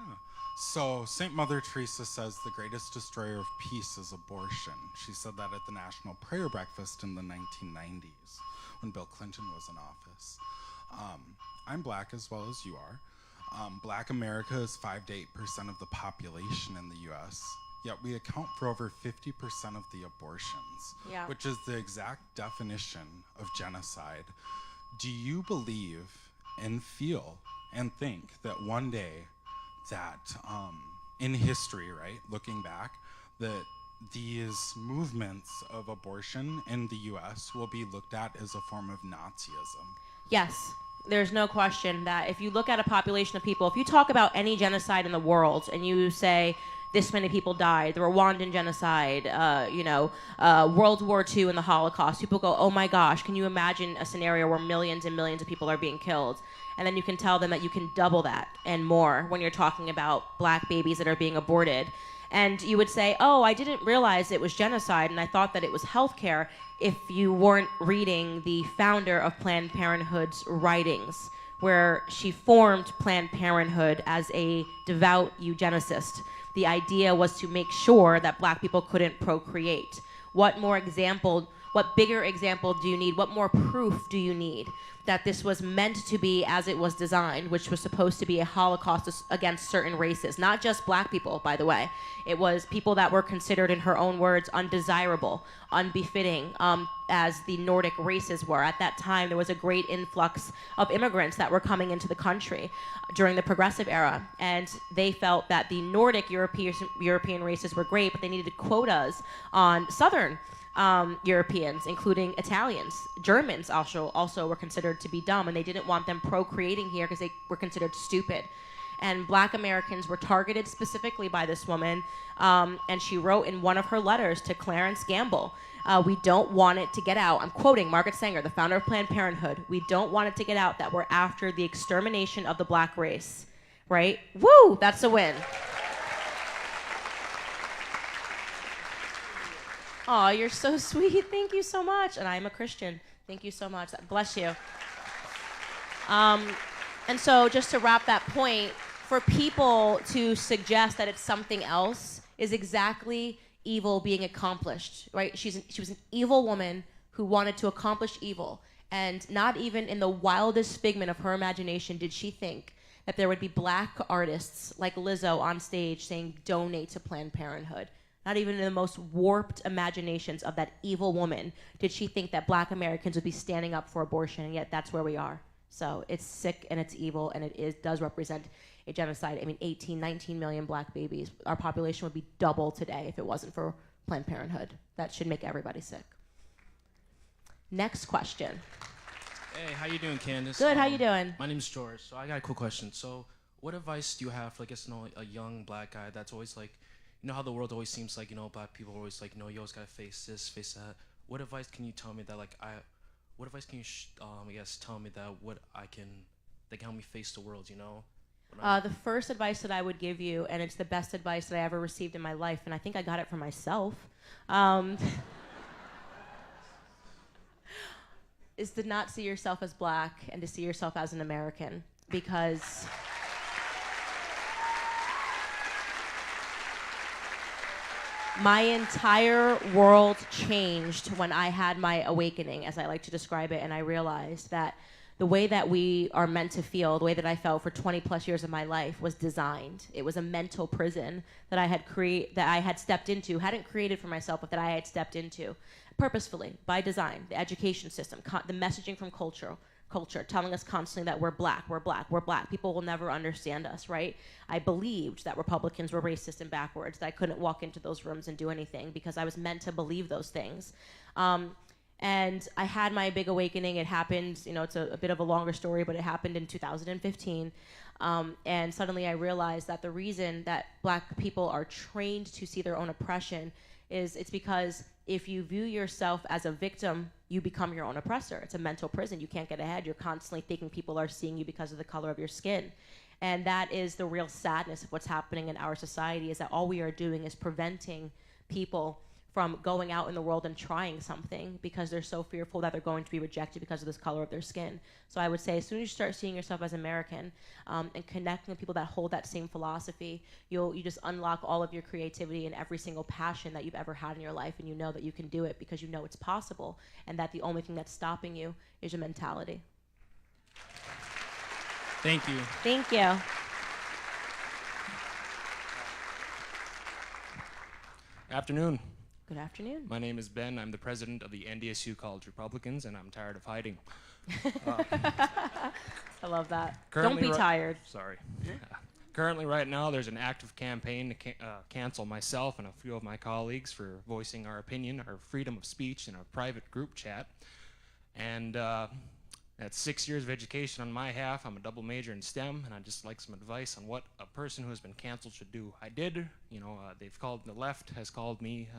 So St. Mother Teresa says the greatest destroyer of peace is abortion. She said that at the National Prayer Breakfast in the 1990s when Bill Clinton was in office. I'm black as well as you are. Black America is 5 to 8% of the population in the US, yet we account for over 50% of the abortions, which is the exact definition of genocide. Do you believe and feel and think that one day that in history, right, looking back, that these movements of abortion in the US will be looked at as a form of Nazism? Yes. There's no question that if you look at a population of people, if you talk about any genocide in the world and you say this many people died, the Rwandan genocide, World War II and the Holocaust, people go, oh my gosh, can you imagine a scenario where millions and millions of people are being killed? And then you can tell them that you can double that and more when you're talking about black babies that are being aborted. And you would say, oh, I didn't realize it was genocide and I thought that it was healthcare, if you weren't reading the founder of Planned Parenthood's writings, where she formed Planned Parenthood as a devout eugenicist. The idea was to make sure that black people couldn't procreate. What bigger example do you need? What more proof do you need that this was meant to be as it was designed, which was supposed to be a holocaust against certain races, not just black people, by the way. It was people that were considered, in her own words, undesirable, unbefitting, as the Nordic races were. At that time, there was a great influx of immigrants that were coming into the country during the Progressive era, and they felt that the Nordic European races were great, but they needed quotas on Southern Europeans, including Italians. Germans also were considered to be dumb, and they didn't want them procreating here because they were considered stupid. And black Americans were targeted specifically by this woman, and she wrote in one of her letters to Clarence Gamble, we don't want it to get out. I'm quoting Margaret Sanger, the founder of Planned Parenthood. We don't want it to get out that we're after the extermination of the black race, right? Woo, that's a win. Oh, you're so sweet. Thank you so much. And I'm a Christian. Thank you so much. Bless you. And so just to wrap that point, for people to suggest that it's something else is exactly evil being accomplished, right? She was an evil woman who wanted to accomplish evil. And not even in the wildest figment of her imagination did she think that there would be black artists like Lizzo on stage saying donate to Planned Parenthood. Not even in the most warped imaginations of that evil woman did she think that black Americans would be standing up for abortion, and yet that's where we are. So it's sick and it's evil, and it does represent a genocide. I mean, 18, 19 million black babies. Our population would be double today if it wasn't for Planned Parenthood. That should make everybody sick. Next question. Hey, how you doing, Candace? Good, how you doing? My name's George. So I got a quick question. So what advice do you have for, I guess, a young black guy that's always like, you know how the world always seems like, black people are always like, you always gotta face this, face that. What advice can you tell me that, what advice can you, tell me that can help me face the world, The first advice that I would give you, and it's the best advice that I ever received in my life, and I think I got it from myself, is to not see yourself as black and to see yourself as an American, because my entire world changed when I had my awakening, as I like to describe it, and I realized that the way that we are meant to feel, the way that I felt for 20 plus years of my life was designed. It was a mental prison that I had stepped into, hadn't created for myself, but that I had stepped into purposefully, by design. The education system, the messaging from culture, telling us constantly that we're black. People will never understand us, right? I believed that Republicans were racist and backwards, that I couldn't walk into those rooms and do anything because I was meant to believe those things. And I had my big awakening. It happened, it's a bit of a longer story, but it happened in 2015. And suddenly I realized that the reason that black people are trained to see their own oppression is it's because if you view yourself as a victim, you become your own oppressor. It's a mental prison. You can't get ahead. You're constantly thinking people are seeing you because of the color of your skin. And that is the real sadness of what's happening in our society, is that all we are doing is preventing people from going out in the world and trying something because they're so fearful that they're going to be rejected because of this color of their skin. So I would say as soon as you start seeing yourself as American and connecting with people that hold that same philosophy, you just unlock all of your creativity and every single passion that you've ever had in your life, and you know that you can do it because you know it's possible, and that the only thing that's stopping you is your mentality. Thank you. Thank you. Afternoon. Good afternoon. My name is Ben. I'm the president of the NDSU College Republicans, and I'm tired of hiding. I love that. Don't be tired. Sorry. Currently, right now, there's an active campaign to cancel myself and a few of my colleagues for voicing our opinion, our freedom of speech in a private group chat. And that's 6 years of education on my half. I'm a double major in STEM, and I'd just like some advice on what a person who has been canceled should do. I did, the left has called me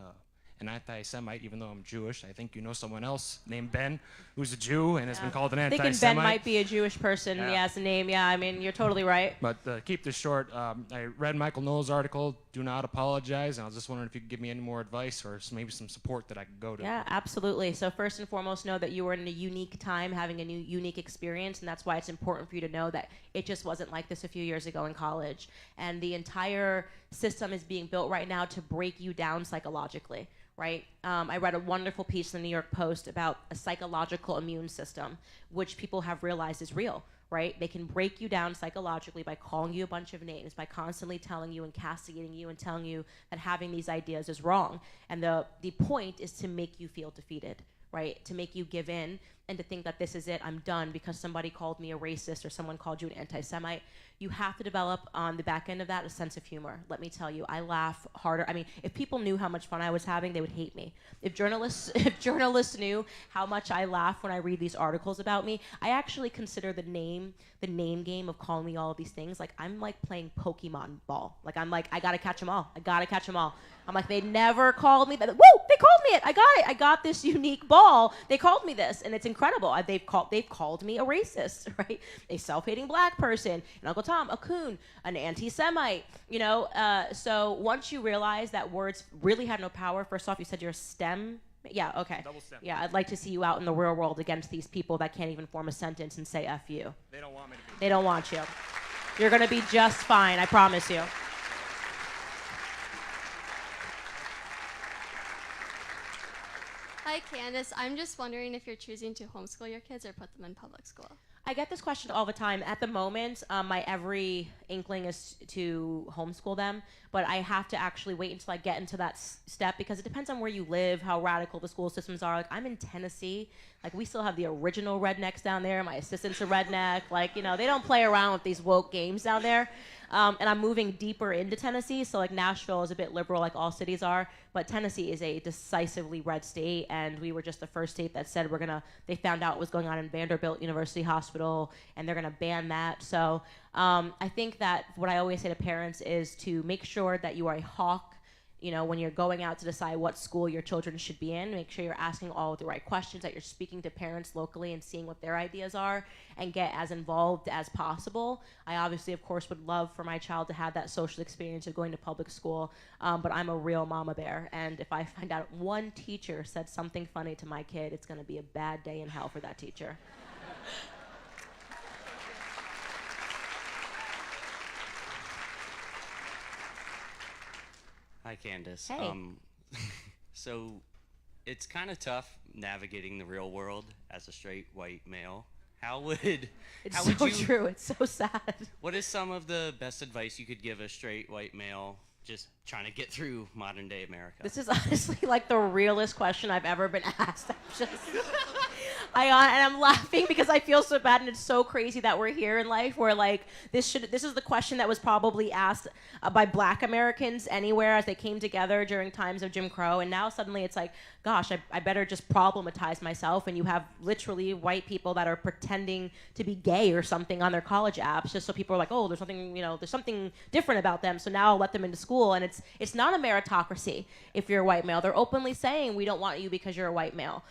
an anti-Semite, even though I'm Jewish. I think you know someone else named Ben who's a Jew and has been called an anti-Semite. Thinking Ben might be a Jewish person, as a name. Yeah, I mean, you're totally right. But keep this short, I read Michael Noll's article, Do Not Apologize, and I was just wondering if you could give me any more advice or maybe some support that I could go to. Yeah, absolutely. So first and foremost, know that you were in a unique time, having a new unique experience, and that's why it's important for you to know that it just wasn't like this a few years ago in college. And the entire system is being built right now to break you down psychologically. Right? I read a wonderful piece in the New York Post about a psychological immune system, which people have realized is real, right? They can break you down psychologically by calling you a bunch of names, by constantly telling you and castigating you and telling you that having these ideas is wrong. And the point is to make you feel defeated, right? To make you give in and to think that this is it, I'm done because somebody called me a racist or someone called you an anti-Semite. You have to develop on the back end of that a sense of humor. Let me tell you, I laugh harder. I mean, if people knew how much fun I was having, they would hate me. If journalists knew how much I laugh when I read these articles about me, I actually consider the name game of calling me all of these things, like I'm like playing Pokemon ball. Like I'm like, I gotta catch them all. I gotta catch them all. I'm like, they never called me, but woo, they called me it. I got it. I got this unique ball. They called me this, and it's incredible. They've called me a racist, right? A self-hating black person, and Uncle Tom, a coon, an anti-Semite. So once you realize that words really had no power, first off, you said you're a STEM. Yeah, okay. Double STEM. Yeah, I'd like to see you out in the real world against these people that can't even form a sentence and say F you. They don't want me to be. They don't want you. You're gonna be just fine, I promise you. Hi, Candace. I'm just wondering if you're choosing to homeschool your kids or put them in public school. I get this question all the time. At the moment, my every inkling is to homeschool them, but I have to actually wait until I get into that step because it depends on where you live, how radical the school systems are. Like, I'm in Tennessee. Like, we still have the original rednecks down there. My assistant's a redneck. Like, they don't play around with these woke games down there. And I'm moving deeper into Tennessee, so like Nashville is a bit liberal like all cities are, but Tennessee is a decisively red state, and we were just the first state that said they found out what was going on in Vanderbilt University Hospital, and they're gonna ban that. So I think that what I always say to parents is to make sure that you are a hawk. When you're going out to decide what school your children should be in, make sure you're asking all of the right questions, that you're speaking to parents locally and seeing what their ideas are, and get as involved as possible. I obviously, of course, would love for my child to have that social experience of going to public school, but I'm a real mama bear, and if I find out one teacher said something funny to my kid, it's gonna be a bad day in hell for that teacher. Hi, Candace. Hey. So it's kind of tough navigating the real world as a straight white male. It's so true. It's so sad. What is some of the best advice you could give a straight white male just trying to get through modern day America? This is honestly like the realest question I've ever been asked. And I'm laughing because I feel so bad, and it's so crazy that we're here in life where like this is the question that was probably asked by Black Americans anywhere as they came together during times of Jim Crow, and now suddenly it's like, gosh, I better just problematize myself, and you have literally white people that are pretending to be gay or something on their college apps just so people are like, oh, there's something different about them, so now I'll let them into school. And it's not a meritocracy if you're a white male. They're openly saying we don't want you because you're a white male.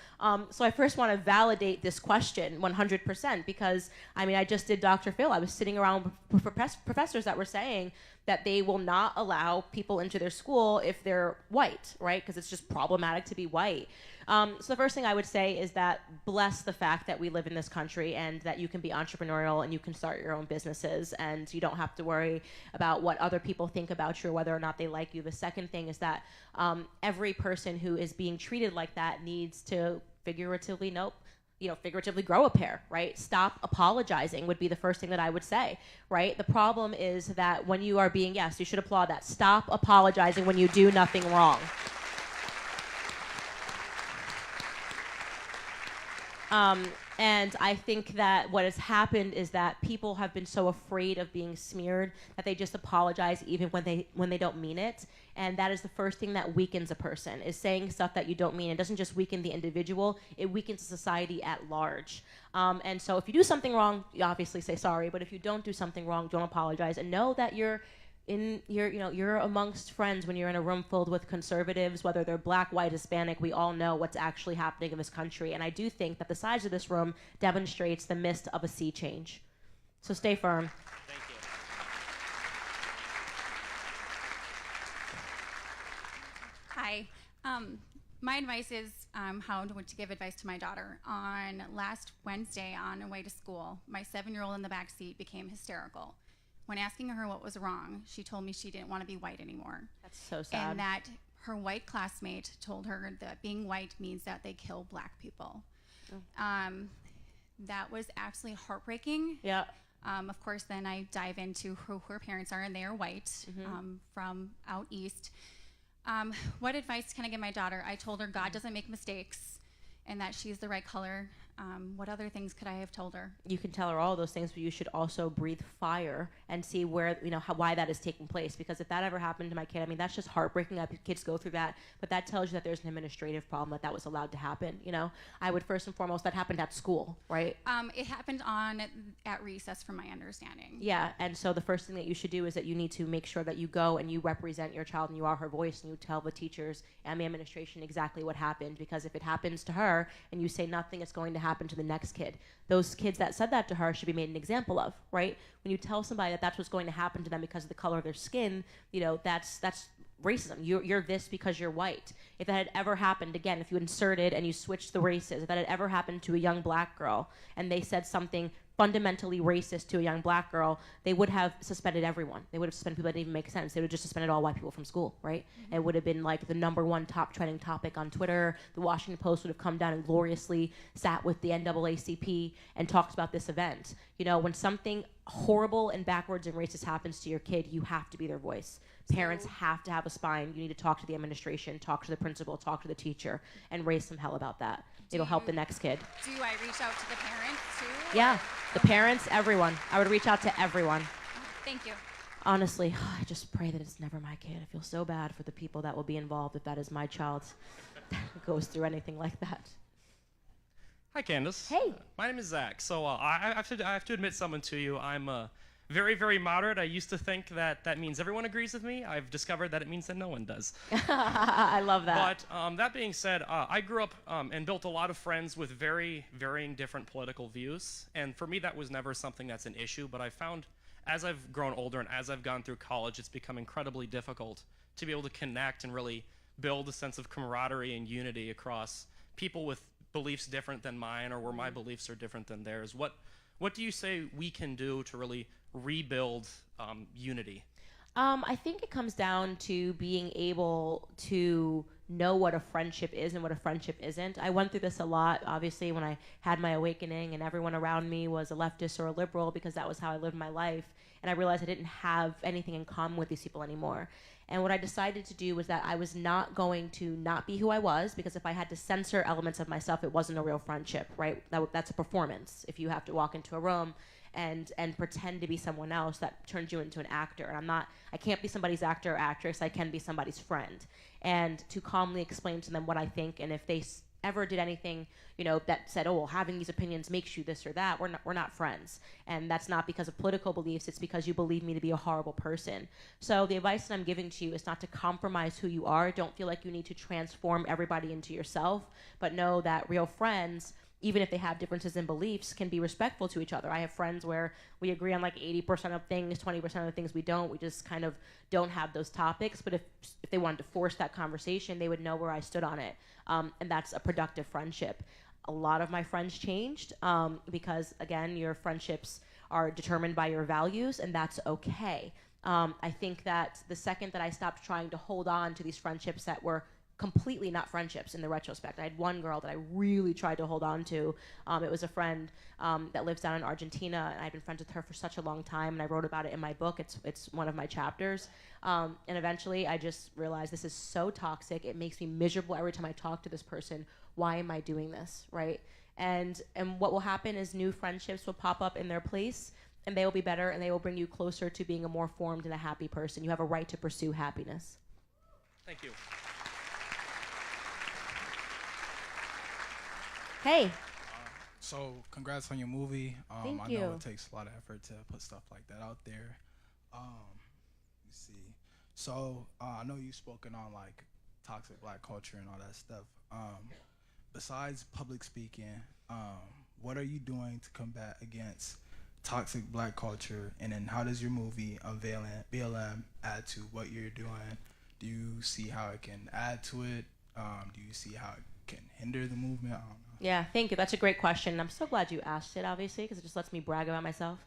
So I first want to validate this question 100% because I just did Dr. Phil. I was sitting around with professors that were saying that they will not allow people into their school if they're white, right? Because it's just problematic to be white. So the first thing I would say is that bless the fact that we live in this country and that you can be entrepreneurial and you can start your own businesses and you don't have to worry about what other people think about you or whether or not they like you. The second thing is that every person who is being treated like that needs to figuratively grow a pair, right? Stop apologizing would be the first thing that I would say, right? The problem is that when you are being, yes, you should applaud that. Stop apologizing when you do nothing wrong. And I think that what has happened is that people have been so afraid of being smeared that they just apologize even when they don't mean it. And that is the first thing that weakens a person, is saying stuff that you don't mean. It doesn't just weaken the individual, it weakens society at large. And so if you do something wrong, you obviously say sorry, but if you don't do something wrong, don't apologize, and know that you're amongst friends when you're in a room filled with conservatives, whether they're black, white, Hispanic. We all know what's actually happening in this country. And I do think that the size of this room demonstrates the mist of a sea change. So stay firm. Thank you. Hi. My advice is how to give advice to my daughter. On last Wednesday on her way to school, my 7-year-old in the back seat became hysterical. When asking her what was wrong, she told me she didn't want to be white anymore. That's so sad. And that her white classmate told her that being white means that they kill black people. That was absolutely heartbreaking. Yeah. Of course, then I dive into who her parents are, and they are white, from out east. What advice can I give my daughter? I told her God doesn't make mistakes and that she's the right color. What other things could I have told her? You can tell her all those things, but you should also breathe fire and see where, why that is taking place. Because if that ever happened to my kid, I mean, that's just heartbreaking that kids go through that. But that tells you that there's an administrative problem that was allowed to happen. I would first and foremost, that happened at school, right? It happened at recess, from my understanding. Yeah, and so the first thing that you should do is that you need to make sure that you go and you represent your child and you are her voice and you tell the teachers and the administration exactly what happened. Because if it happens to her and you say nothing, it's going to happen to the next kid. Those kids that said that to her should be made an example of, right? When you tell somebody that that's what's going to happen to them because of the color of their skin, that's racism. You're this because you're white. If that had ever happened, again, if you inserted and you switched the races, if that had ever happened to a young black girl and they said something fundamentally racist to a young black girl, they would have suspended everyone. They would have suspended people that didn't even make sense. They would have just suspended all white people from school, right? It would have been like the #1 top trending topic on Twitter. The Washington Post would have come down and gloriously sat with the NAACP and talked about this event. When something horrible and backwards and racist happens to your kid, you have to be their voice. Parents have to have a spine. You need to talk to the administration, talk to the principal, talk to the teacher, and raise some hell about that. It'll help the next kid. Do I reach out to the parents too? Yeah, the parents, everyone. I would reach out to everyone. Thank you. Honestly, I just pray that it's never my kid. I feel so bad for the people that will be involved if that is my child that goes through anything like that. Hi, Candace. Hey. My name is Zach. So I have to admit something to you. I'm very, very moderate. I used to think that means everyone agrees with me. I've discovered that it means that no one does. I love that. But that being said, I grew up and built a lot of friends with very varying different political views. And for me, that was never something that's an issue. But I found as I've grown older and as I've gone through college, it's become incredibly difficult to be able to connect and really build a sense of camaraderie and unity across people with beliefs different than mine or where my beliefs are different than theirs. What do you say we can do to really rebuild unity? I think it comes down to being able to know what a friendship is and what a friendship isn't. I went through this a lot, obviously, when I had my awakening and everyone around me was a leftist or a liberal because that was how I lived my life. And I realized I didn't have anything in common with these people anymore. And what I decided to do was that I was not going to not be who I was, because if I had to censor elements of myself, it wasn't a real friendship, right? That's a performance. If you have to walk into a room and pretend to be someone else, that turns you into an actor. And I can't be somebody's actor or actress. I can be somebody's friend. And to calmly explain to them what I think, and if they ever did anything, that said, oh, well, having these opinions makes you this or that, we're not friends. And that's not because of political beliefs, it's because you believe me to be a horrible person. So the advice that I'm giving to you is not to compromise who you are. Don't feel like you need to transform everybody into yourself, but know that real friends, even if they have differences in beliefs, can be respectful to each other. I have friends where we agree on like 80% of things, 20% of the things we don't. We just kind of don't have those topics. But if they wanted to force that conversation, they would know where I stood on it. And that's a productive friendship. A lot of my friends changed because, again, your friendships are determined by your values, and that's okay. I think that the second that I stopped trying to hold on to these friendships that were completely not friendships in the retrospect. I had one girl that I really tried to hold on to. It was a friend that lives down in Argentina, and I've been friends with her for such a long time, and I wrote about it in my book. It's one of my chapters. And eventually I just realized this is so toxic. It makes me miserable every time I talk to this person. Why am I doing this, right? And what will happen is new friendships will pop up in their place, and they will be better, and they will bring you closer to being a more formed and a happy person. You have a right to pursue happiness. Thank you. Hey. So congrats on your movie. Thank I you. know it takes a lot of effort to put stuff like that out there. Let's see. So I know you've spoken on like toxic black culture and all that stuff. Besides public speaking, what are you doing to combat against toxic black culture? And then how does your movie Unveiling BLM add to what you're doing? Do you see how it can add to it? Do you see how it can hinder the movement? I don't know. Yeah, thank you. That's a great question. I'm so glad you asked it, obviously, because it just lets me brag about myself.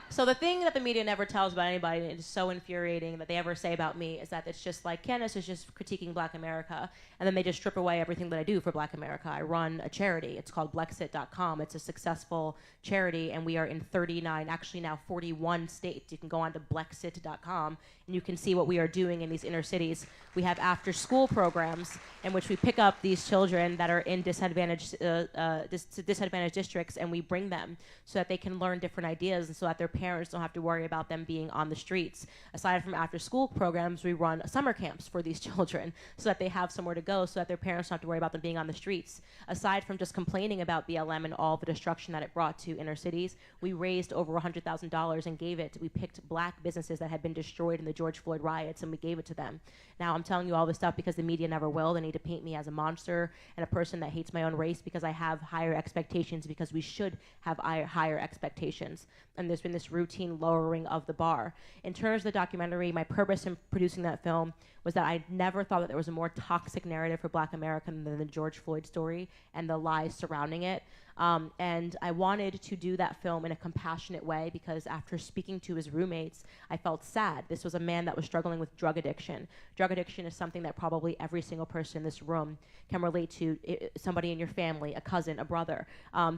So the thing that the media never tells about anybody, and it is so infuriating that they ever say about me, is that it's just like, Candace is just critiquing Black America, and then they just strip away everything that I do for Black America. I run a charity. It's called Blexit.com. It's a successful charity, and we are in 39, actually now 41 states. You can go on to Blexit.com, and you can see what we are doing in these inner cities. We have after-school programs in which we pick up these children that are in disadvantaged districts, and we bring them so that they can learn different ideas, and so that their parents don't have to worry about them being on the streets. Aside from after-school programs, we run summer camps for these children so that they have somewhere to go, so that their parents don't have to worry about them being on the streets. Aside from just complaining about BLM and all the destruction that it brought to inner cities, we raised over $100,000 and gave it. We picked Black businesses that had been destroyed in the George Floyd riots, and we gave it to them. Now, I'm telling you all this stuff because the media never will. They need to paint me as a monster and a person that hates my own race because I have higher expectations, because we should have higher expectations. And there's been this routine lowering of the bar. In terms of the documentary, my purpose in producing that film was that I never thought that there was a more toxic narrative for Black America than the George Floyd story and the lies surrounding it. And I wanted to do that film in a compassionate way because after speaking to his roommates, I felt sad. This was a man that was struggling with drug addiction. Drug addiction is something that probably every single person in this room can relate to, somebody in your family, a cousin, a brother.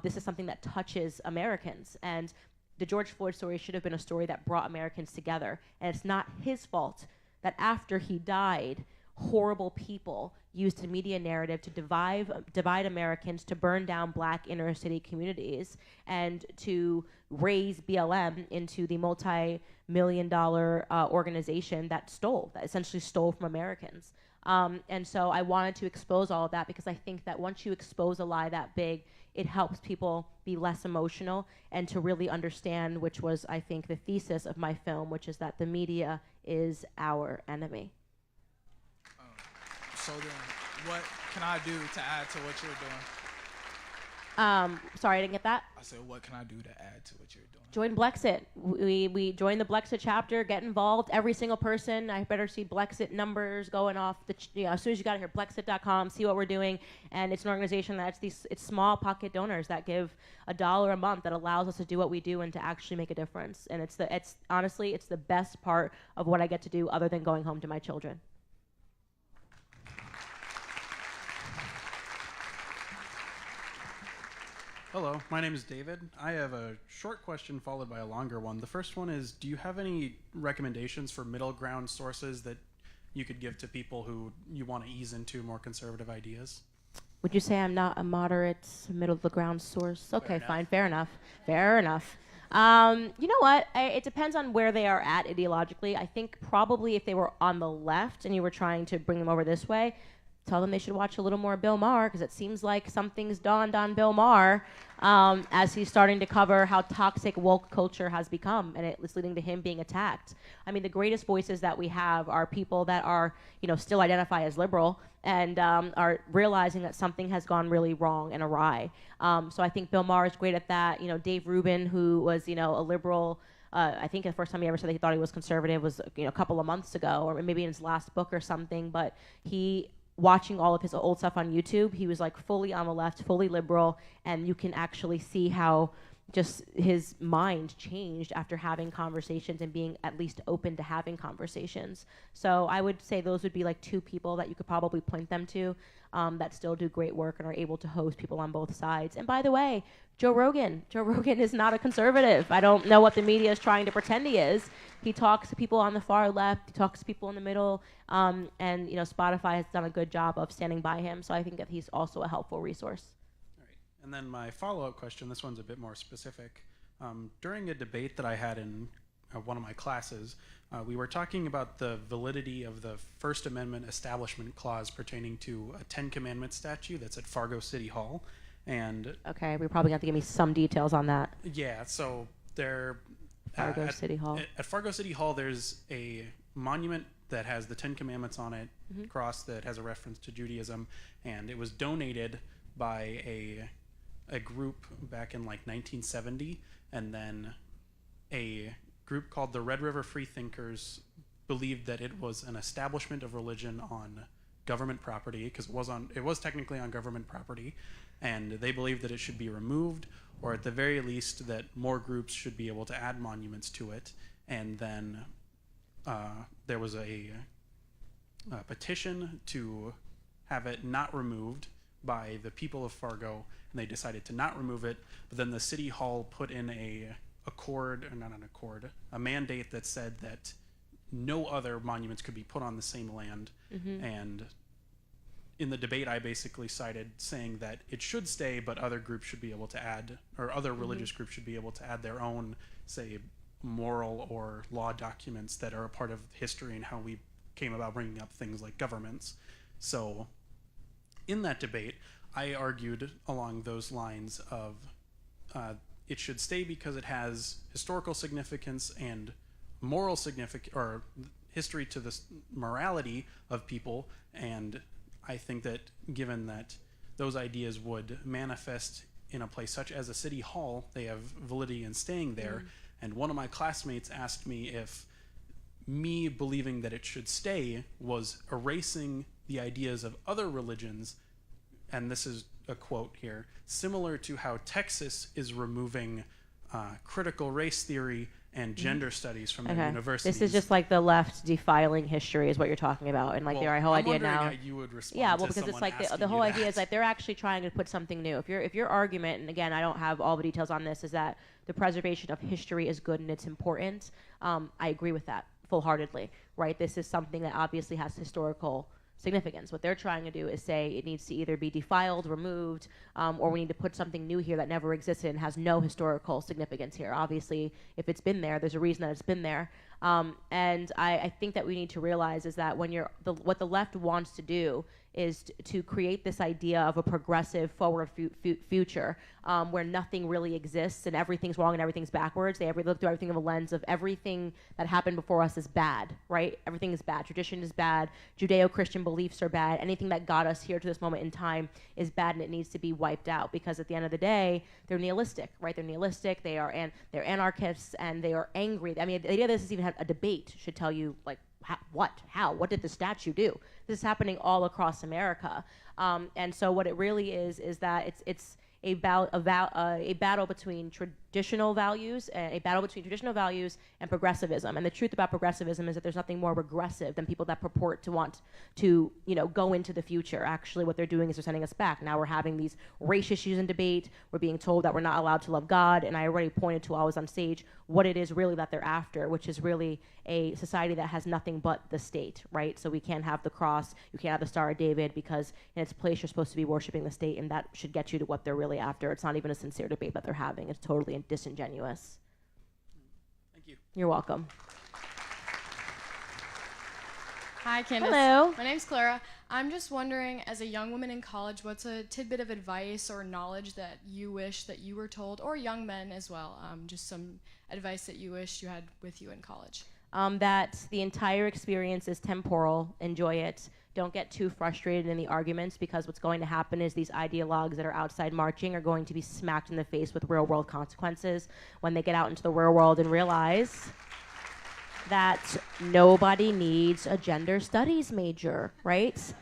This is something that touches Americans. And the George Floyd story should have been a story that brought Americans together. And it's not his fault that after he died, horrible people used the media narrative to divide Americans, to burn down Black inner city communities, and to raise BLM into the multi-million-dollar organization that essentially stole from Americans. And so I wanted to expose all of that because I think that once you expose a lie that big, it helps people be less emotional and to really understand, which was, I think, the thesis of my film, which is that the media is our enemy. So then, what can I do to add to what you're doing? Sorry, I didn't get that. I said, what can I do to add to what you're doing? Join Blexit. We joined the Blexit chapter. Get involved. Every single person. I better see Blexit numbers going off. As soon as you got here, Blexit.com. See what we're doing. And it's an organization that's it's small pocket donors that give $1 a month that allows us to do what we do and to actually make a difference. And honestly, it's the best part of what I get to do, other than going home to my children. Hello, my name is David. I have a short question followed by a longer one. The first one is, do you have any recommendations for middle ground sources that you could give to people who you want to ease into more conservative ideas? Would you say I'm not a moderate middle of the ground source? Okay, fine, fair enough. Fair enough. You know what? It depends on where they are at ideologically. I think probably if they were on the left and you were trying to bring them over this way, tell them they should watch a little more Bill Maher, because it seems like something's dawned on Bill Maher as he's starting to cover how toxic woke culture has become, and it's leading to him being attacked. I mean, the greatest voices that we have are people that are, still identify as liberal and are realizing that something has gone really wrong and awry. So I think Bill Maher is great at that. Dave Rubin, who was, a liberal, I think the first time he ever said that he thought he was conservative was, a couple of months ago, or maybe in his last book or something, but watching all of his old stuff on YouTube, he was like fully on the left, fully liberal, and you can actually see how just his mind changed after having conversations and being at least open to having conversations. So I would say those would be like two people that you could probably point them to that still do great work and are able to host people on both sides. And by the way, Joe Rogan is not a conservative. I don't know what the media is trying to pretend he is. He talks to people on the far left, he talks to people in the middle, and Spotify has done a good job of standing by him. So I think that he's also a helpful resource. And then my follow-up question, this one's a bit more specific. During a debate that I had in one of my classes, we were talking about the validity of the First Amendment Establishment Clause pertaining to a Ten Commandments statue that's at Fargo City Hall. And okay, we're probably going to have to give me some details on that. Yeah, so there... Fargo City Hall. At Fargo City Hall, there's a monument that has the Ten Commandments on it, cross that has a reference to Judaism, and it was donated by a group back in like 1970, and then a group called the Red River Freethinkers believed that it was an establishment of religion on government property, because it was technically on government property, and they believed that it should be removed, or at the very least that more groups should be able to add monuments to it. And then there was a petition to have it not removed by the people of Fargo, and they decided to not remove it. But then the city hall put in a mandate that said that no other monuments could be put on the same land. And in the debate, I basically cited saying that it should stay, but other groups should be able to add, or other religious groups should be able to add their own, say, moral or law documents that are a part of history and how we came about bringing up things like governments. So in that debate, I argued along those lines of it should stay because it has historical significance and moral significance, or history to the morality of people. And I think that given that those ideas would manifest in a place such as a city hall, they have validity in staying there. And one of my classmates asked me if me believing that it should stay was erasing the ideas of other religions, and this is a quote here, similar to how Texas is removing critical race theory and gender studies from their universities. This is just like the left defiling history is what you're talking about, and like their whole idea now. How you would respond yeah, well, because it's like the whole idea is that they're actually trying to put something new. If your argument, and again, I don't have all the details on this, is that the preservation of history is good and it's important. I agree with that full-heartedly. Right? This is something that obviously has historical significance. What they're trying to do is say it needs to either be defiled, removed, or we need to put something new here that never existed and has no historical significance here. Obviously, if it's been there, there's a reason that it's been there. And I think that we need to realize is that when what the left wants to do is to create this idea of a progressive forward future where nothing really exists and everything's wrong and everything's backwards. They look through everything of a lens of everything that happened before us is bad, right? Everything is bad. Tradition is bad. Judeo-Christian beliefs are bad. Anything that got us here to this moment in time is bad, and it needs to be wiped out, because at the end of the day, they're nihilistic, right? They're nihilistic. They're anarchists, and they are angry. I mean, the idea that this even had a debate should tell you, like, what did the statue do? This is happening all across America, and so what it really is that it's a battle between traditional values, and progressivism. And the truth about progressivism is that there's nothing more regressive than people that purport to want to, go into the future. Actually, what they're doing is they're sending us back. Now we're having these race issues in debate. We're being told that we're not allowed to love God. And I already pointed to while I was on stage what it is really that they're after, which is really a society that has nothing but the state, right? So we can't have the cross, you can't have the Star of David, because in its place you're supposed to be worshiping the state, and that should get you to what they're really after. It's not even a sincere debate that they're having. It's totally disingenuous. Thank you. You're welcome. Hi, Candace. Hello. My name's Clara. I'm just wondering, as a young woman in college, what's a tidbit of advice or knowledge that you wish that you were told, or young men as well, just some advice that you wish you had with you in college? That the entire experience is temporal. Enjoy it. Don't get too frustrated in the arguments, because what's going to happen is these ideologues that are outside marching are going to be smacked in the face with real world consequences when they get out into the real world and realize that nobody needs a gender studies major, right?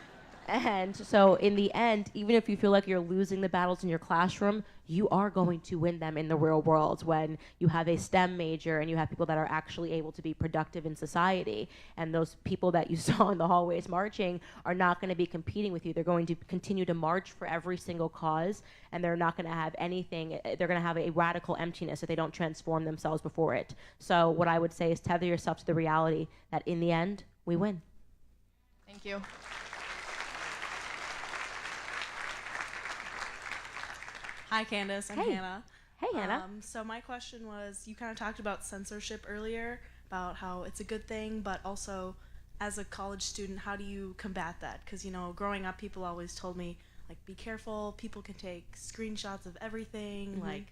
And so in the end, even if you feel like you're losing the battles in your classroom, you are going to win them in the real world when you have a STEM major and you have people that are actually able to be productive in society. And those people that you saw in the hallways marching are not going to be competing with you. They're going to continue to march for every single cause, and they're not going to have anything. They're going to have a radical emptiness if they don't transform themselves before it. So what I would say is tether yourself to the reality that in the end, we win. Thank you. Hi, Candace. I'm Hey. Hannah. Hey, Hannah. So my question was, you kind of talked about censorship earlier, about how it's a good thing, but also as a college student, how do you combat that? Because, you know, growing up, people always told me, like, be careful. People can take screenshots of everything. Mhm. Like,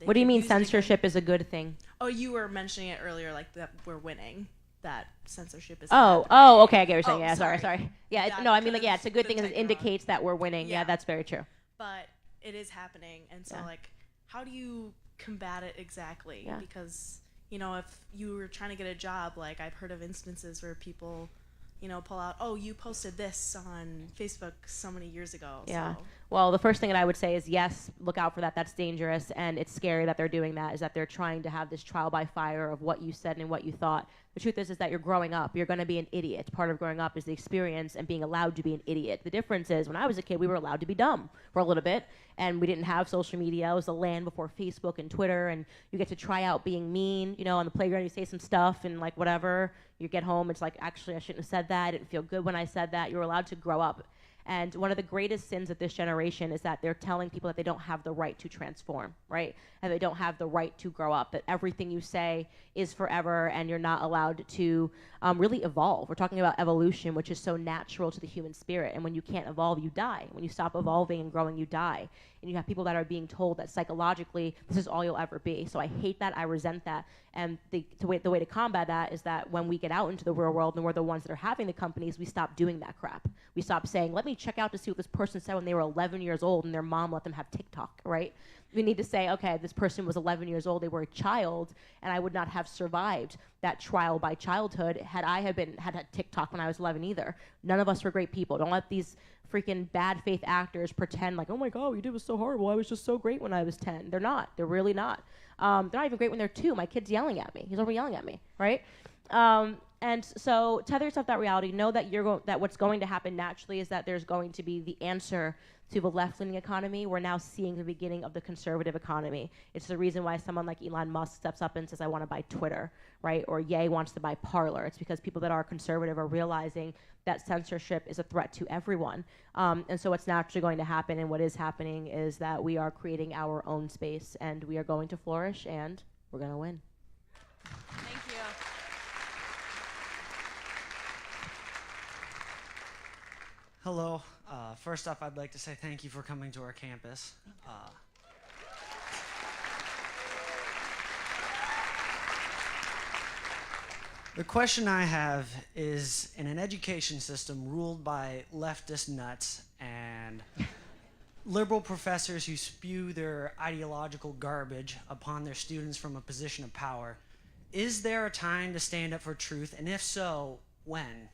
they What do you can mean use it against- censorship is a good thing? Oh, you were mentioning it earlier, like that we're winning. That censorship is. Oh, okay, I get what you're saying. Yeah, sorry. Yeah, That no, I mean, like, could've yeah, it's a good thing been because it taken wrong. indicates that we're winning. Yeah, Yeah. that's very true. But it is happening, and so Yeah. like, how do you combat it exactly? Yeah. Because, you know, if you were trying to get a job, like, I've heard of instances where people, you know, pull out, oh, you posted this on Facebook so many years ago. Yeah. So. Well, the first thing that I would say is, yes, look out for that. That's dangerous, and it's scary that they're doing that, is that they're trying to have this trial by fire of what you said and what you thought. The truth is that you're growing up. You're going to be an idiot. Part of growing up is the experience and being allowed to be an idiot. The difference is, when I was a kid, we were allowed to be dumb for a little bit, and we didn't have social media. It was the land before Facebook and Twitter, and you get to try out being mean. You know, on the playground, you say some stuff, and, like, whatever. You get home, it's like, actually, I shouldn't have said that. I didn't feel good when I said that. You're allowed to grow up. And one of the greatest sins of this generation is that they're telling people that they don't have the right to transform, right? And they don't have the right to grow up, that everything you say is forever and you're not allowed to really evolve. We're talking about evolution, which is so natural to the human spirit. And when you can't evolve, you die. When you stop evolving and growing, you die. And you have people that are being told that psychologically, this is all you'll ever be. So I hate that. I resent that. And the way to combat that is that when we get out into the real world and we're the ones that are having the companies, we stop doing that crap. We stop saying, let me check out to see what this person said when they were 11 years old and their mom let them have TikTok, right? We need to say, okay, this person was 11 years old, they were a child, and I would not have survived that trial by childhood had I had TikTok when I was 11 either. None of us were great people. Don't let these freaking bad faith actors pretend like, oh my God, what you did was so horrible. I was just so great when I was 10. They're not. They're really not. They're not even great when they're 2. My kid's yelling at me. He's over yelling at me, right? And so tether yourself to that reality. Know that that what's going to happen naturally is that there's going to be the answer to the left-leaning economy. We're now seeing the beginning of the conservative economy. It's the reason why someone like Elon Musk steps up and says, I want to buy Twitter, right? Or Ye wants to buy Parler. It's because people that are conservative are realizing that censorship is a threat to everyone. And so what's naturally going to happen, and what is happening, is that we are creating our own space, and we are going to flourish, and we're going to win. Thank you. Hello. First off, I'd like to say thank you for coming to our campus. The question I have is, in an education system ruled by leftist nuts and liberal professors who spew their ideological garbage upon their students from a position of power, is there a time to stand up for truth? And if so, when?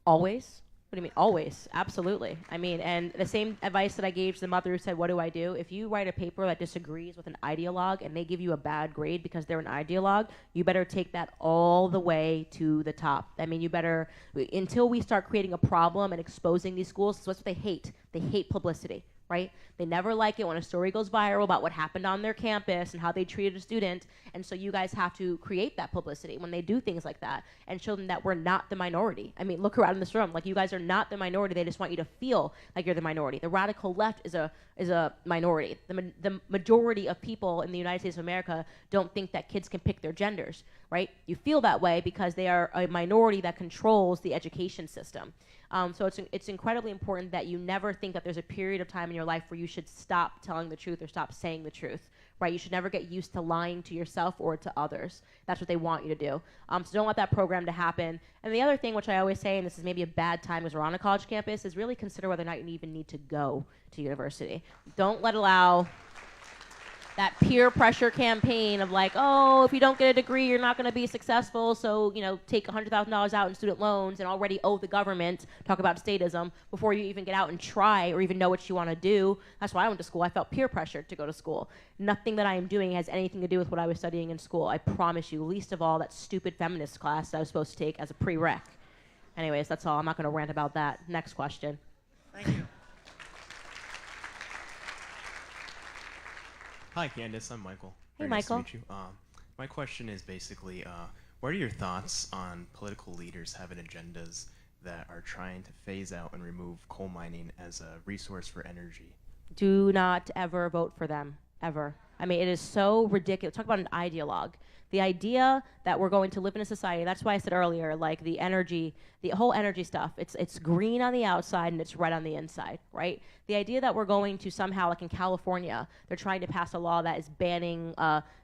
Always. What do you mean? Always. Absolutely. I mean, and the same advice that I gave to the mother who said, what do I do? If you write a paper that disagrees with an ideologue and they give you a bad grade because they're an ideologue, you better take that all the way to the top. I mean, you better, until we start creating a problem and exposing these schools, so that's what they hate. They hate publicity. right? They never like it when a story goes viral about what happened on their campus and how they treated a student. And so you guys have to create that publicity when they do things like that and show them that we're not the minority. I mean, look around in this room. Like, you guys are not the minority. They just want you to feel like you're the minority. The radical left is a minority. The majority of people in the United States of America don't think that kids can pick their genders, right? You feel that way because they are a minority that controls the education system. So it's incredibly important that you never think that there's a period of time in your life where you should stop telling the truth or stop saying the truth, right? You should never get used to lying to yourself or to others. That's what they want you to do. So don't let that program to happen. And the other thing, which I always say, and this is maybe a bad time because we're on a college campus, is really consider whether or not you even need to go to university. Don't allow that peer pressure campaign of like, oh, if you don't get a degree, you're not going to be successful. So, take $100,000 out in student loans and already owe the government, talk about statism, before you even get out and try or even know what you want to do. That's why I went to school. I felt peer pressured to go to school. Nothing that I am doing has anything to do with what I was studying in school. I promise you, least of all that stupid feminist class that I was supposed to take as a prereq. Anyways, that's all. I'm not going to rant about that. Next question. Thank you. Hi, Candace. I'm Michael. Hey, Very nice Michael. to meet you. My question is basically, what are your thoughts on political leaders having agendas that are trying to phase out and remove coal mining as a resource for energy? Do not ever vote for them, ever. I mean, it is so ridiculous. Talk about an ideologue. The idea that we're going to live in a society, that's why I said earlier, like the energy, the whole energy stuff, it's green on the outside and it's red on the inside, right? The idea that we're going to somehow, like in California, they're trying to pass a law that is banning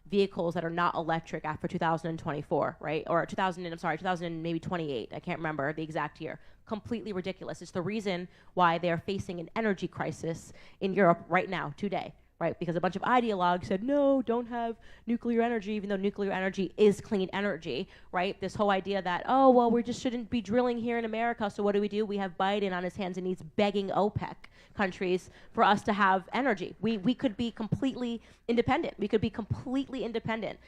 vehicles that are not electric after 2024, right? Or 2028, I can't remember the exact year. Completely ridiculous. It's the reason why they are facing an energy crisis in Europe right now, today. Right, because a bunch of ideologues said, no, don't have nuclear energy, even though nuclear energy is clean energy, right? This whole idea that, oh, well, we just shouldn't be drilling here in America, so what do? We have Biden on his hands and knees begging OPEC countries for us to have energy. We could be completely independent. We could be completely independent.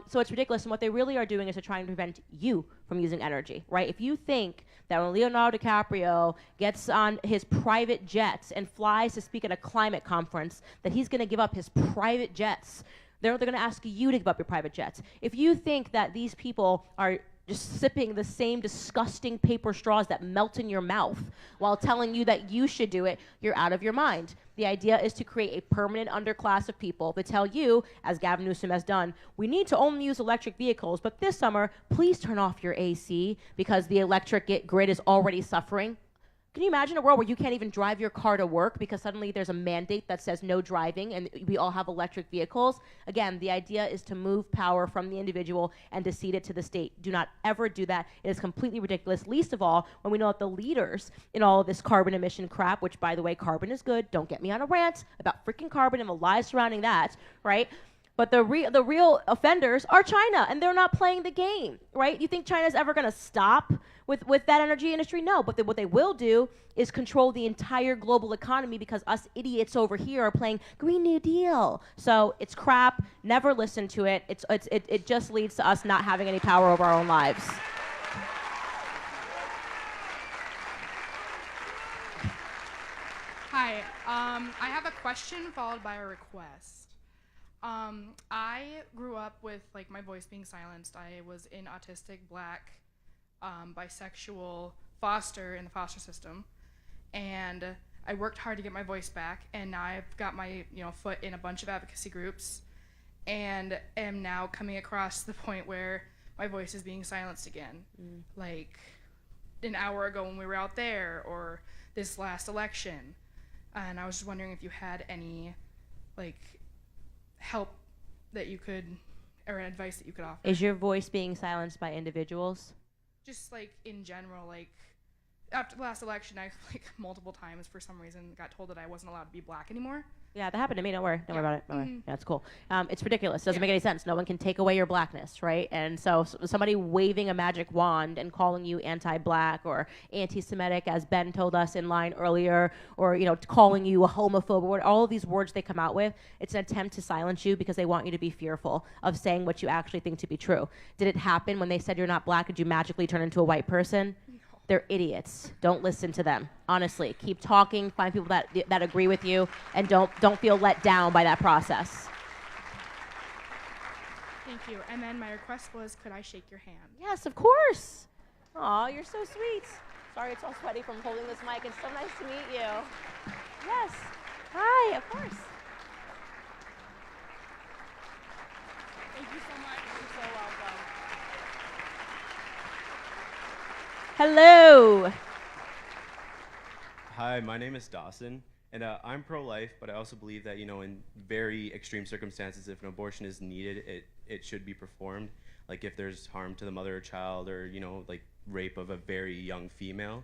So it's ridiculous, and what they really are doing is they're trying to prevent you from using energy, right? If you think that when Leonardo DiCaprio gets on his private jets and flies to speak at a climate conference, that he's going to give up his private jets. They're going to ask you to give up your private jets. If you think that these people are just sipping the same disgusting paper straws that melt in your mouth while telling you that you should do it, you're out of your mind. The idea is to create a permanent underclass of people that tell you, as Gavin Newsom has done, we need to only use electric vehicles, but this summer, please turn off your AC because the electric grid is already suffering. Can you imagine a world where you can't even drive your car to work because suddenly there's a mandate that says no driving and we all have electric vehicles? Again, the idea is to move power from the individual and to cede it to the state. Do not ever do that. It is completely ridiculous, least of all when we know that the leaders in all of this carbon emission crap, which, by the way, carbon is good. Don't get me on a rant about freaking carbon and the lies surrounding that, right? But the real offenders are China, and they're not playing the game, right? You think China's ever going to stop with that energy industry? No, but what they will do is control the entire global economy because us idiots over here are playing Green New Deal. So it's crap. Never listen to it. It just leads to us not having any power over our own lives. Hi, I have a question followed by a request. I grew up with my voice being silenced. I was in autistic, black, bisexual foster in the foster system, and I worked hard to get my voice back, and now I've got my foot in a bunch of advocacy groups, and am now coming across the point where my voice is being silenced again. Like an hour ago when we were out there, or this last election, and I was just wondering if you had any help that you could, or advice that you could offer. Is your voice being silenced by individuals? Just in general, after the last election, I multiple times for some reason got told that I wasn't allowed to be black anymore. Yeah, that happened to me. Don't worry about it. Don't worry. Yeah, it's cool. It's ridiculous. Doesn't make any sense. No one can take away your blackness, right? And so somebody waving a magic wand and calling you anti-black or anti-Semitic, as Ben told us in line earlier, or calling you a homophobe, or all of these words they come out with, it's an attempt to silence you because they want you to be fearful of saying what you actually think to be true. Did it happen when they said you're not black? Did you magically turn into a white person? No. they're idiots. Don't listen to them. Honestly, keep talking. Find people that agree with you, and don't feel let down by that process. Thank you. And then my request was, could I shake your hand? Yes, of course. Aw, you're so sweet. Sorry, it's all sweaty from holding this mic. It's so nice to meet you. Yes. Hi, of course. Thank you so much. You're so welcome. Hello. Hi, my name is Dawson, and I'm pro-life, but I also believe that, in very extreme circumstances, if an abortion is needed, it should be performed. Like if there's harm to the mother or child, or, like rape of a very young female.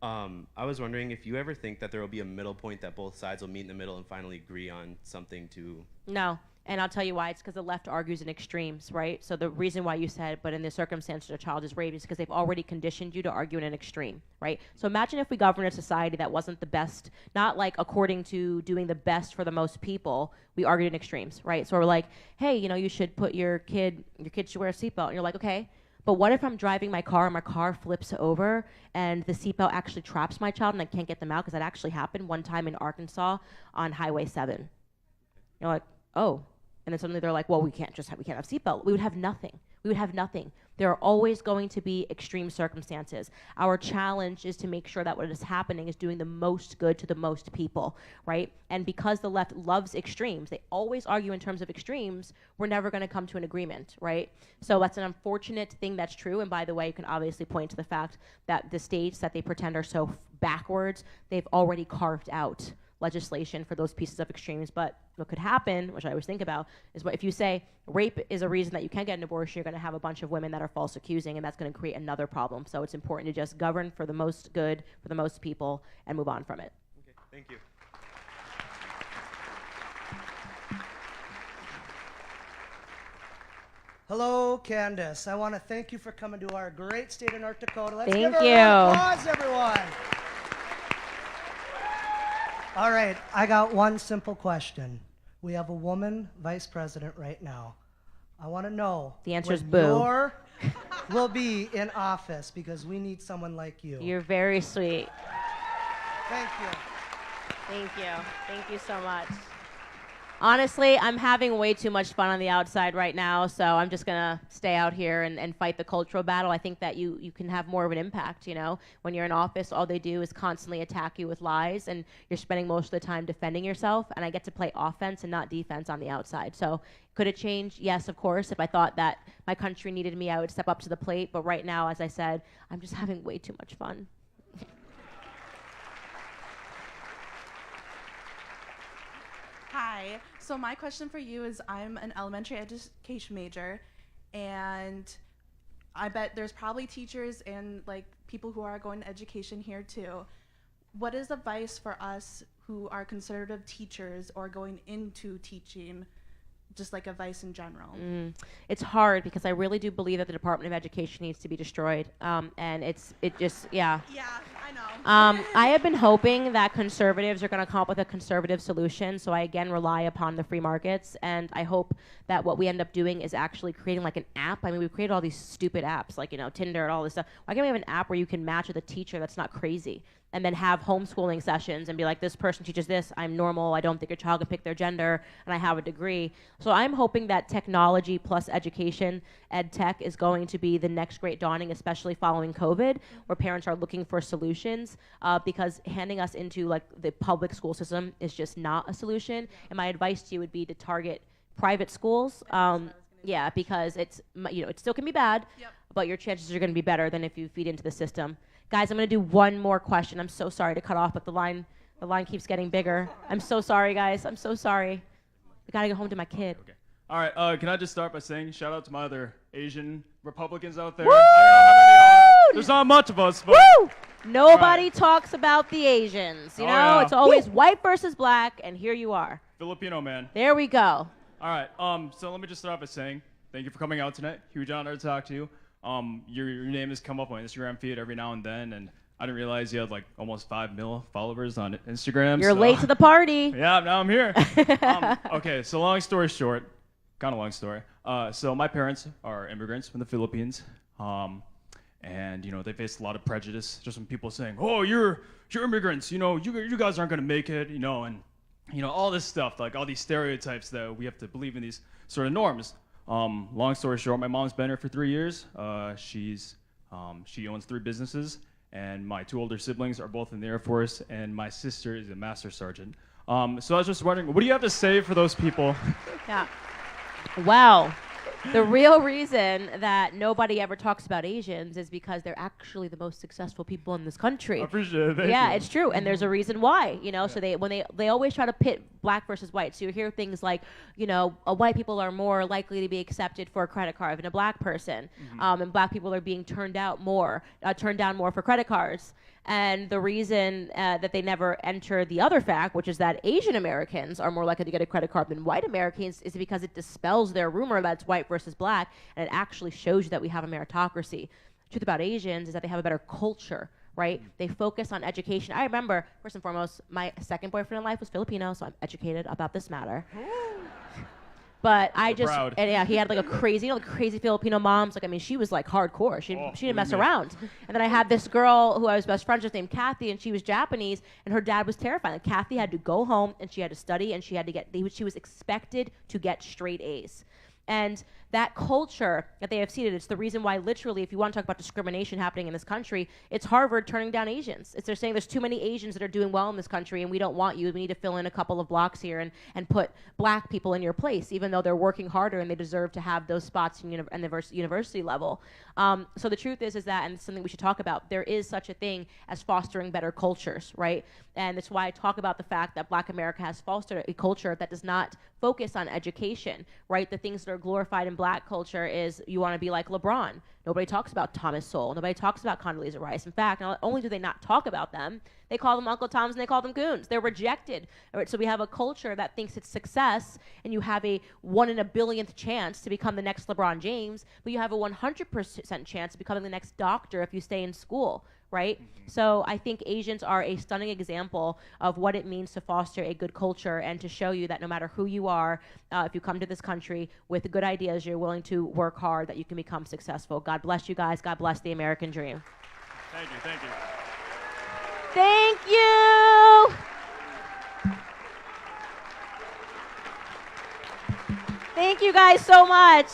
I was wondering if you ever think that there will be a middle point that both sides will meet in the middle and finally agree on something to... No. And I'll tell you why. It's because the left argues in extremes, right? So the reason why you said, but in this circumstance, a child is raped, is because they've already conditioned you to argue in an extreme, right? So imagine if we governed a society that wasn't the best, not like according to doing the best for the most people. We argued in extremes, right? So we're like, hey, you should put your kid should wear a seatbelt. And you're like, okay. But what if I'm driving my car and my car flips over and the seatbelt actually traps my child and I can't get them out? Because that actually happened one time in Arkansas on Highway 7. You're like, oh. And then suddenly they're like, well, we can't have seatbelt. We would have nothing. We would have nothing. There are always going to be extreme circumstances. Our challenge is to make sure that what is happening is doing the most good to the most people, right? And because the left loves extremes, they always argue in terms of extremes, we're never going to come to an agreement, right? So that's an unfortunate thing that's true. And by the way, you can obviously point to the fact that the states that they pretend are so backwards, they've already carved out legislation for those pieces of extremes. But what could happen, which I always think about, is what if you say rape is a reason that you can't get an abortion, you're going to have a bunch of women that are false accusing, and that's going to create another problem. So it's important to just govern for the most good, for the most people, and move on from it. Okay, thank you. Hello, Candace. I want to thank you for coming to our great state of North Dakota. Let's Thank give her you. a round of applause, everyone. All right, I got one simple question. We have a woman vice president right now. I want to know The answer is when boo. your will be in office, because we need someone like you. You're very sweet. Thank you. Thank you. Thank you so much. Honestly, I'm having way too much fun on the outside right now, so I'm just going to stay out here and fight the cultural battle. I think that you can have more of an impact, When you're in office, all they do is constantly attack you with lies, and you're spending most of the time defending yourself, and I get to play offense and not defense on the outside. So could it change? Yes, of course. If I thought that my country needed me, I would step up to the plate. But right now, as I said, I'm just having way too much fun. Hi. So my question for you is, I'm an elementary education major, and I bet there's probably teachers and people who are going to education here too. What is advice for us who are conservative teachers or going into teaching, just advice in general? It's hard because I really do believe that the Department of Education needs to be destroyed, and yeah. Yeah, I know. I have been hoping that conservatives are going to come up with a conservative solution, so I again rely upon the free markets, and I hope that what we end up doing is actually creating an app. I mean, we've created all these stupid apps Tinder and all this stuff. Why can't we have an app where you can match with a teacher that's not crazy, and then have homeschooling sessions and be like, this person teaches this, I'm normal, I don't think your child can pick their gender, and I have a degree. So I'm hoping that technology plus education, ed tech, is going to be the next great dawning, especially following COVID, where parents are looking for solutions, because handing us into the public school system is just not a solution. And my advice to you would be to target private schools. Yeah, because it still can be bad, but your chances are going to be better than if you feed into the system. Guys, I'm going to do one more question. I'm so sorry to cut off, but the line keeps getting bigger. I'm so sorry, guys. I'm so sorry. I got to go home to my kid. Okay. All right, can I just start by saying shout out to my other Asian Republicans out there. Woo! I don't know how many, there's not much of us, but... Woo! Nobody talks about the Asians. Yeah. It's always white versus black, and here you are. Filipino man. There we go. All right, so let me just start off by saying thank you for coming out tonight. Huge honor to talk to you. Your name has come up on my Instagram feed every now and then, and I didn't realize you had almost 5 million followers on Instagram. You're late to the party. Yeah, now I'm here. Okay, so long story short, kind of long story. So my parents are immigrants from the Philippines, and they faced a lot of prejudice just from people saying, "Oh, you're immigrants, you guys aren't gonna make it," and all this stuff, like all these stereotypes that we have to believe in these sort of norms. Long story short, my mom's been here for 3 years. She owns 3 businesses, and my 2 older siblings are both in the Air Force, and my sister is a master sergeant. So I was just wondering, what do you have to say for those people? Yeah. Wow. The real reason that nobody ever talks about Asians is because they're actually the most successful people in this country. I appreciate it. Thank Yeah, you. it's true, and there's a reason why. So they always try to pit black versus white. So you hear things like, white people are more likely to be accepted for a credit card than a black person, and black people are being turned down more for credit cards. And the reason that they never enter the other fact, which is that Asian Americans are more likely to get a credit card than white Americans, is because it dispels their rumor that it's white versus black, and it actually shows you that we have a meritocracy. The truth about Asians is that they have a better culture, right? They focus on education. I remember, first and foremost, my second boyfriend in life was Filipino, so I'm educated about this matter. But I just, proud. and yeah, he had like a crazy Filipino moms. She was like hardcore. She didn't mess around. And then I had this girl who I was best friends with named Kathy, and she was Japanese, and her dad was terrified. Like, Kathy had to go home, and she had to study, and she was expected to get straight A's. And that culture that they have seeded, it's the reason why literally, if you want to talk about discrimination happening in this country, it's Harvard turning down Asians. They're saying there's too many Asians that are doing well in this country, and we don't want you. We need to fill in a couple of blocks here and put black people in your place, even though they're working harder and they deserve to have those spots in the university level. So the truth is that, and it's something we should talk about, there is such a thing as fostering better cultures, right? And that's why I talk about the fact that Black America has fostered a culture that does not focus on education, right? The things that are glorified in Black culture is you want to be like LeBron. Nobody talks about Thomas Sowell. Nobody talks about Condoleezza Rice. In fact, not only do they not talk about them, they call them Uncle Toms and they call them goons. They're rejected. All right, so we have a culture that thinks it's success, and you have a 1 in a billionth chance to become the next LeBron James, but you have a 100% chance of becoming the next doctor if you stay in school, right? So I think Asians are a stunning example of what it means to foster a good culture and to show you that no matter who you are, if you come to this country with good ideas, you're willing to work hard, that you can become successful. God bless you guys. God bless the American dream. Thank you. Thank you. Thank you. Thank you guys so much.